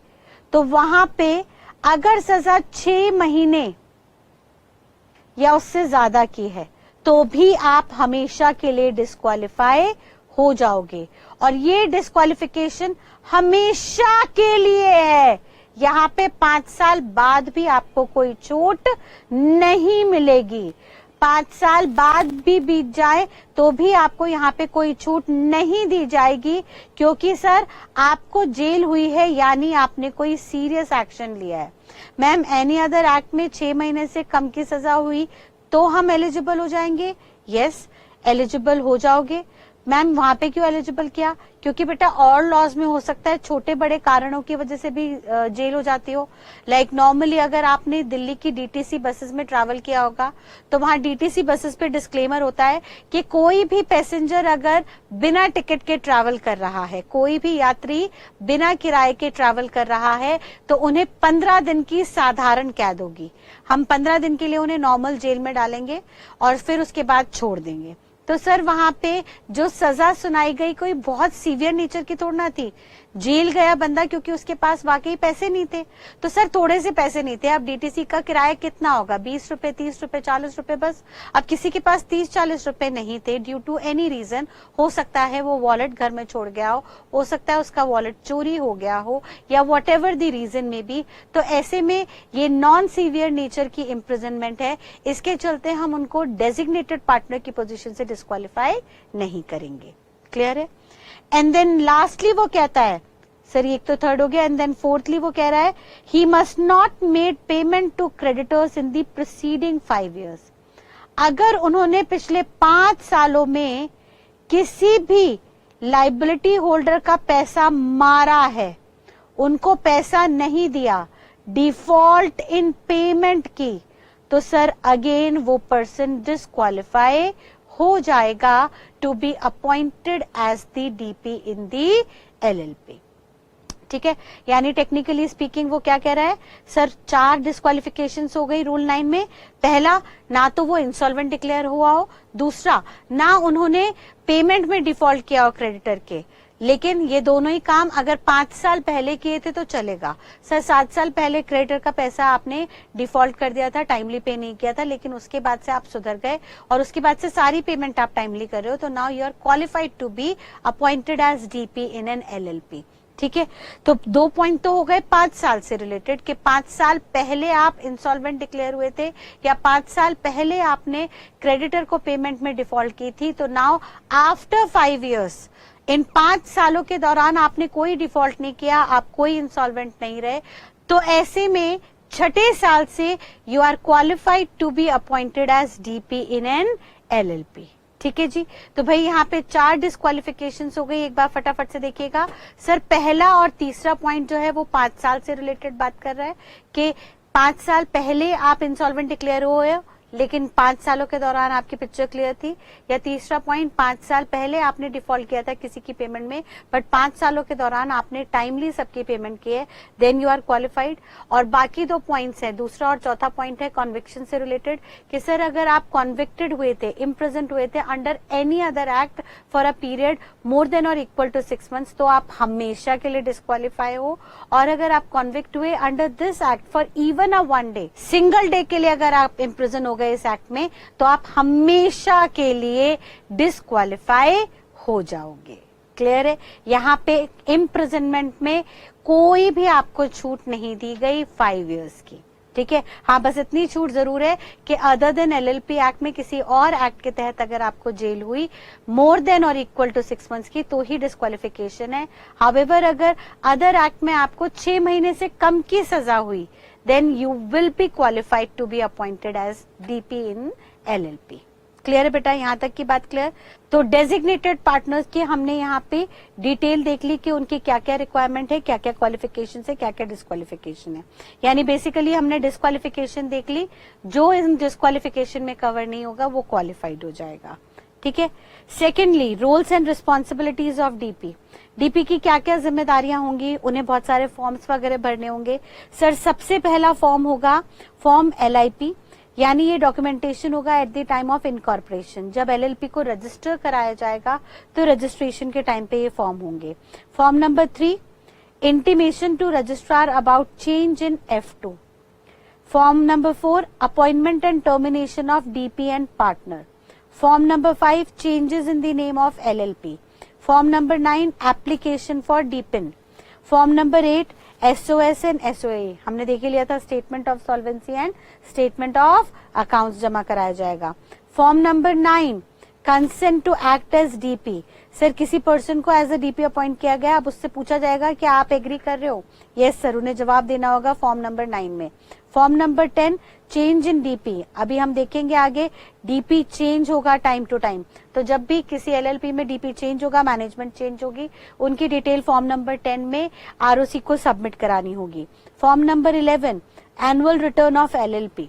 तो वहां पे अगर सजा 6 महीने या उससे ज्यादा की है तो भी आप हमेशा के लिए डिस्क्वालीफाई हो जाओगे। और ये डिस्क्वालिफिकेशन हमेशा के लिए है, यहाँ पे 5 साल बाद भी आपको कोई छूट नहीं मिलेगी। 5 साल बाद भी बीत जाए तो भी आपको यहाँ पे कोई छूट नहीं दी जाएगी, क्योंकि सर आपको जेल हुई है यानी आपने कोई सीरियस एक्शन लिया है। मैम एनी अदर एक्ट में 6 महीने से कम की सजा हुई तो हम एलिजिबल हो जाएंगे? यस, एलिजिबल हो जाओगे। मैम वहां पे क्यों एलिजिबल किया? क्योंकि बेटा और लॉज में हो सकता है छोटे बड़े कारणों की वजह से भी जेल हो जाती हो। लाइक नॉर्मली अगर आपने दिल्ली की डीटीसी बसेस में ट्रैवल किया होगा तो वहां डीटीसी बसेस पे डिस्क्लेमर होता है कि कोई भी पैसेंजर अगर बिना टिकट के ट्रैवल कर रहा है, कोई भी यात्री बिना किराए के ट्रैवल कर रहा है तो उन्हें 15 दिन की साधारण कैद होगी। हम 15 दिन के लिए उन्हें नॉर्मल जेल में डालेंगे और फिर उसके बाद छोड़ देंगे। तो सर वहां पे जो सजा सुनाई गई कोई बहुत सीवियर नेचर की थोड़ी ना थी। जेल गया बंदा क्योंकि उसके पास वाकई पैसे नहीं थे, तो सर थोड़े से पैसे नहीं थे। अब डीटीसी का किराया कितना होगा? 20 रुपए, 30 रुपए, 40 रुपए बस। अब किसी के पास 30-40 रुपए नहीं थे ड्यू टू एनी रीजन, हो सकता है वो वॉलेट घर में छोड़ गया हो सकता है उसका वॉलेट चोरी हो गया हो, या वॉट एवर द रीजन में भी, तो ऐसे में ये नॉन सीवियर नेचर की इम्प्रिजनमेंट है, इसके चलते हम उनको डेजिग्नेटेड पार्टनर की पोजीशन से डिस्क्वालीफाई नहीं करेंगे। क्लियर है? एंड देन लास्टली वो कहता है, सर एक तो थर्ड हो गया, एंड देन फोर्थली वो कह रहा है ही must not made payment to creditors in the preceding 5 years। अगर उन्होंने पिछले 5 सालों में किसी भी लाइबिलिटी होल्डर का पैसा मारा है, उनको पैसा नहीं दिया, डिफॉल्ट इन पेमेंट की, तो सर अगेन वो पर्सन डिस्क्वालीफाई हो जाएगा to be appointed as the DP in the LLP. ठीक है, यानी टेक्निकली स्पीकिंग वो क्या कह रहा है, सर 4 डिस्क्वालिफिकेशंस हो गई रूल 9 में। पहला, ना तो वो इंसॉल्वेंट डिक्लेयर हुआ हो, दूसरा ना उन्होंने पेमेंट में डिफॉल्ट किया हो क्रेडिटर के। लेकिन ये दोनों ही काम अगर 5 साल पहले किए थे तो चलेगा। सर 7 साल पहले क्रेडिटर का पैसा आपने डिफॉल्ट कर दिया था, टाइमली पे नहीं किया था, लेकिन उसके बाद से आप सुधर गए और उसके बाद से सारी पेमेंट आप टाइमली कर रहे हो, तो now you are qualified to be appointed as DP in an LLP. ठीक है, तो 2 पॉइंट तो हो गए 5 साल से रिलेटेड कि 5 साल पहले आप इंसॉल्वेंट डिक्लेयर हुए थे या 5 साल पहले आपने क्रेडिटर को पेमेंट में डिफॉल्ट की थी। तो नाउ आफ्टर 5 इयर्स, इन 5 सालों के दौरान आपने कोई डिफॉल्ट नहीं किया, आप कोई इंसॉल्वेंट नहीं रहे, तो ऐसे में छठे साल से you are qualified to be appointed as DP in an LLP. ठीक है जी, तो भाई यहाँ पे 4 डिस्क्वालिफिकेशन हो गई। एक बार फटाफट से देखिएगा सर, पहला और तीसरा पॉइंट जो है वो 5 साल से रिलेटेड बात कर रहा है कि 5 साल पहले आप इंसॉल्वेंट डिक्लेयर हुए लेकिन 5 सालों के दौरान आपकी पिक्चर क्लियर थी। या तीसरा पॉइंट, 5 साल पहले आपने डिफॉल्ट किया था किसी की पेमेंट में, बट 5 सालों के दौरान आपने टाइमली सबकी पेमेंट की है, देन यू आर क्वालिफाइड। और बाकी 2 पॉइंट्स हैं, दूसरा और चौथा पॉइंट है कॉन्विक्शन से रिलेटेड कि सर अगर आप कॉन्विक्टेड हुए थे, इम्प्रिजन्ड हुए थे under any other act for a period more than और इक्वल टू 6 months, तो आप हमेशा के लिए डिस्क्वालीफाई हो। और अगर आप कॉन्विक्ट हुए under this act for even a 1 day, single day के लिए अगर आप इम्प्रिजन हो गए इस एक्ट में, तो आप हमेशा के लिए डिस्क्वालीफाई हो जाओगे। क्लियर है, यहाँ पे इम्प्रिजनमेंट में कोई भी आपको छूट नहीं दी गई 5 years की। ठीक है, हाँ बस इतनी छूट जरूर है कि अदर देन एलएलपी एक्ट में किसी और एक्ट के तहत अगर आपको जेल हुई मोर देन और इक्वल टू 6 months की तो ही डिस्क्वालिफिकेशन है। हाउएवर अगर अदर एक्ट में आपको 6 महीने से कम की सजा हुई, then you will be qualified to be appointed as DP in LLP। Clear है बेटा, यहाँ तक की बात क्लियर। तो डेजिग्नेटेड पार्टनर्स की हमने यहाँ पे डिटेल देख ली कि उनकी क्या क्या रिक्वायरमेंट है, क्या क्या क्वालिफिकेशन है, क्या क्या डिस्क्वालिफिकेशन है। यानी बेसिकली हमने डिस्क्वालिफिकेशन देख ली, जो इन डिस्क्वालिफिकेशन में कवर नहीं होगा वो क्वालिफाइड हो जाएगा। ठीक है, secondly roles and responsibilities of DP. DP की क्या क्या जिम्मेदारियां होंगी, उन्हें बहुत सारे फॉर्म्स वगैरह भरने होंगे। सर सबसे पहला फॉर्म होगा फॉर्म LIP, यानी ये डॉक्यूमेंटेशन होगा at the time of incorporation. जब LLP को रजिस्टर कराया जाएगा तो रजिस्ट्रेशन के टाइम पे ये फॉर्म होंगे। Form number 3, intimation to registrar about change in F2। Form number 4, appointment and termination of DP and partner. Form number 5, changes in the name of LLP। Form number 9, application for DPIN। Form number 8, SOS and SOA। हमने देख लिया था, statement of solvency and statement of accounts जमा कराया जाएगा। Form number 9, consent to act as DP। Sir किसी person को as a DP appoint किया गया, अब उससे पूछा जाएगा कि आप एग्री कर रहे हो? यस सर, उन्हें जवाब देना होगा फॉर्म नंबर 9 में। Form number 10, change in DP। अभी हम देखेंगे आगे DP चेंज होगा टाइम टू टाइम, तो जब भी किसी LLP में DP चेंज होगा, मैनेजमेंट चेंज होगी, उनकी डिटेल फॉर्म नंबर 10 में ROC को सबमिट करानी होगी। Form number 11, annual return of LLP।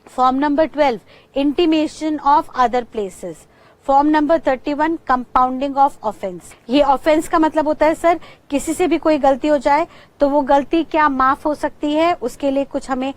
Form number 12, intimation of other places. Form number 31, compounding of offence. ये ऑफेंस का मतलब होता है सर किसी से भी कोई गलती हो जाए तो वो गलती क्या माफ हो सकती है, उसके लिए कुछ हमें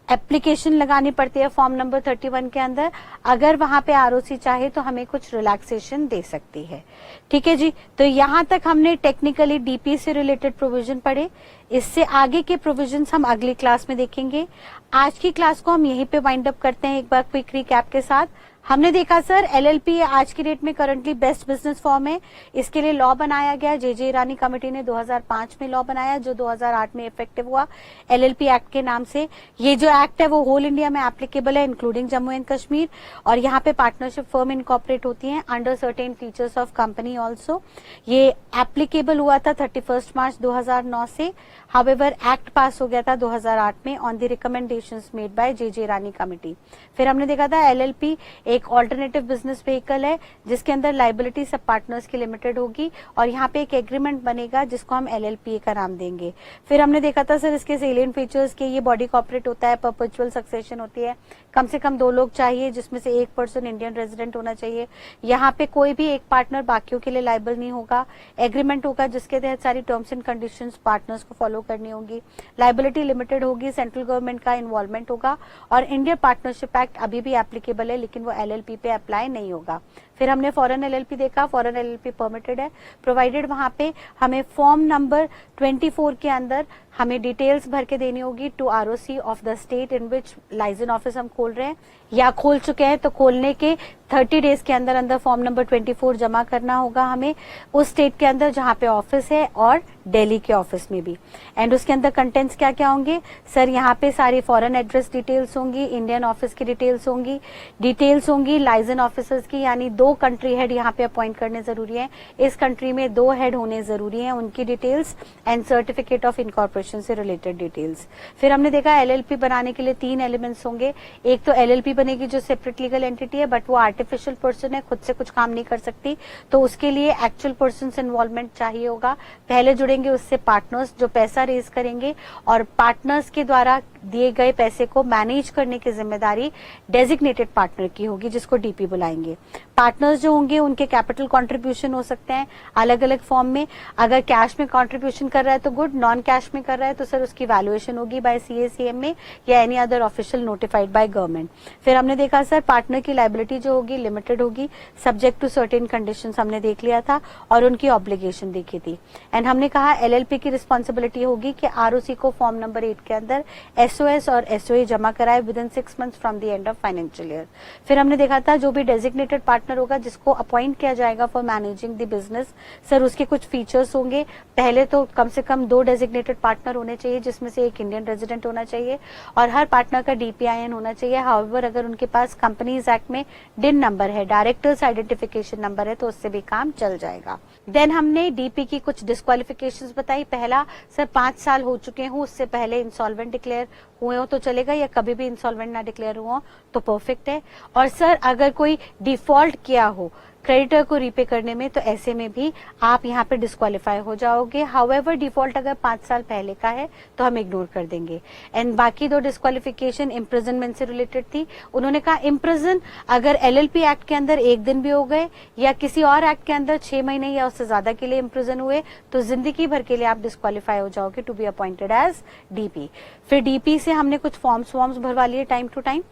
एप्लीकेशन लगानी पड़ती है फॉर्म नंबर 31 के अंदर। अगर वहां पे ROC चाहे तो हमें कुछ रिलैक्सेशन दे सकती है। ठीक है जी, तो यहाँ तक हमने टेक्निकली DP से रिलेटेड प्रोविजन पढ़े। इससे आगे के प्रोविजंस हम अगली क्लास में देखेंगे। आज की क्लास को हम यहीं पे वाइंड अप करते हैं एक बार क्विक रिकैप के साथ। हमने देखा सर LLP आज की डेट में करंटली बेस्ट बिजनेस फॉर्म है। इसके लिए लॉ बनाया गया, JJ ईरानी कमेटी ने 2005 में लॉ बनाया जो 2008 में इफेक्टिव हुआ LLP एक्ट के नाम से। ये जो एक्ट है वो होल इंडिया में एप्लीकेबल है इंक्लूडिंग जम्मू एंड कश्मीर, और यहाँ पे पार्टनरशिप फर्म इनकॉर्पोरेट होती हैं under certain features of company also. ये एप्लीकेबल हुआ था 31 मार्च 2009 से। हाउएवर एक्ट पास हो गया था 2008 में on the recommendations made by JJ Irani committee. फिर हमने देखा था LLP एक ऑल्टरनेटिव बिजनेस व्हीकल है जिसके अंदर लाइबिलिटी सब पार्टनर्स की लिमिटेड होगी और यहाँ पे एक एग्रीमेंट बनेगा जिसको हम LLPA का नाम देंगे। फिर हमने देखा था सर इसके सेलिएंट फीचर्स के ये बॉडी कॉर्पोरेट होता है, परपेचुअल सक्सेशन होती है, कम से कम 2 लोग चाहिए जिसमें से एक पर्सन इंडियन रेजिडेंट होना चाहिए। यहाँ पे कोई भी एक पार्टनर बाकियों के लिए लाइबल नहीं होगा। एग्रीमेंट होगा जिसके तहत सारी टर्म्स एंड कंडीशंस पार्टनर्स को फॉलो करनी होगी। लाइबिलिटी लिमिटेड होगी, सेंट्रल गवर्नमेंट का इन्वॉल्वमेंट होगा और इंडियन पार्टनरशिप एक्ट अभी भी एप्लीकेबल है लेकिन वो LLP पे अप्लाई नहीं होगा। फिर हमने फॉरेन LLP देखा, फॉरेन LLP परमिटेड है प्रोवाइडेड वहां पे हमें फॉर्म नंबर 24 के अंदर हमें डिटेल्स भर के देनी होगी to ROC of the state in which license office हम खोल रहे हैं या खोल चुके हैं, तो खोलने के 30 डेज के अंदर अंदर फॉर्म नंबर 24 जमा करना होगा हमें उस स्टेट के अंदर जहां पे ऑफिस है और दिल्ली के ऑफिस में भी। एंड उसके अंदर कंटेंट्स क्या क्या होंगे सर, यहाँ पे सारी फॉरेन एड्रेस डिटेल्स होंगी, इंडियन ऑफिस की डिटेल्स होंगी लाइसेंस ऑफिसर्स की, यानी 2 कंट्री हेड यहाँ पे अपॉइंट करने जरूरी है। इस कंट्री में 2 हेड होने जरूरी है, उनकी details and certificate of incorporation से रिलेटेड डिटेल्स। फिर हमने देखा LLP बनाने के लिए 3 एलिमेंट्स होंगे। एक तो LLP बनेगी जो सेपरेट लीगल एंटिटी है बट वो आर्टिफिशियल पर्सन है, खुद से कुछ काम नहीं कर सकती, तो उसके लिए एक्चुअल पर्सन इन्वॉल्वमेंट चाहिए होगा। पहले जुड़ेंगे उससे पार्टनर्स जो पैसा रेज करेंगे और पार्टनर्स के द्वारा दिए गए पैसे को मैनेज करने की जिम्मेदारी डेजिग्नेटेड पार्टनर की होगी जिसको DP बुलाएंगे। पार्टनर्स जो होंगे उनके कैपिटल कंट्रीब्यूशन हो सकते हैं अलग अलग फॉर्म में। अगर कैश में कंट्रीब्यूशन कर रहा है तो गुड, नॉन कैश में कर रहा है तो सर उसकी वैल्यूएशन होगी बाय CACM में या any other official notified by government. फिर हमने देखा सर पार्टनर की लाइबिलिटी जो होगी लिमिटेड होगी, सब्जेक्ट टू सर्टेन कंडीशंस हमने देख लिया था और उनकी ऑब्लिगेशन देखी थी। एंड हमने कहा LLP की रिस्पॉन्सिबिलिटी होगी कि ROC को फॉर्म नंबर 8 के अंदर SOS और SOA जमा कराए with in 6 months from the end of financial year. फिर हमने देखा था जो भी डेजिग्नेटेड पार्टनर होगा जिसको अपॉइंट किया जाएगा for managing the business, sir उसके कुछ फीचर्स होंगे। पहले तो कम से कम 2 डेजिग्नेटेड पार्टनर होने चाहिए जिसमें से एक इंडियन रेजिडेंट होना चाहिए और हर पार्टनर का DPIN होना चाहिए। हाउएवर अगर उनके पास कंपनीज एक्ट में DIN नंबर है, डायरेक्टर्स आइडेंटिफिकेशन नंबर है, तो उससे भी काम चल जाएगा। देन हमने DP की कुछ डिस्क्वालिफिकेशंस बताई। पहला सर 5 साल हो चुके हों उससे पहले इंसॉल्वेंट डिक्लेयर हुए हो तो चलेगा या कभी भी इंसॉल्वेंट ना डिक्लेयर हुआ तो परफेक्ट है। और सर अगर कोई डिफॉल्ट किया हो क्रेडिटर को रीपे करने में तो ऐसे में भी आप यहाँ पे डिस्क्वालीफाई हो जाओगे। हाउएवर डिफॉल्ट अगर 5 साल पहले का है तो हम इग्नोर कर देंगे। एंड बाकी 2 डिस्क्वालिफिकेशन इम्प्रिजनमेंट से रिलेटेड थी। उन्होंने कहा इम्प्रिजन अगर LLP एक्ट के अंदर 1 दिन भी हो गए या किसी और एक्ट के अंदर 6 महीने या उससे ज्यादा के लिए इम्प्रिजन हुए तो जिंदगी भर के लिए आप डिस्क्वालीफाई हो जाओगे to be appointed as DP। फिर DP से हमने कुछ फॉर्म्स भरवा लिए टाइम टू टाइम।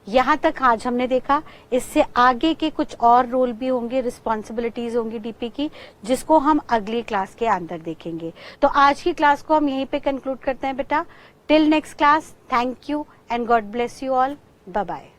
यहाँ तक आज हमने देखा, इससे आगे के कुछ और रोल भी होंगे, रिस्पॉन्सिबिलिटीज होंगी DP की जिसको हम अगली क्लास के अंदर देखेंगे। तो आज की क्लास को हम यहीं पे कंक्लूड करते हैं बेटा। Till next class, thank you and God bless you all, bye bye.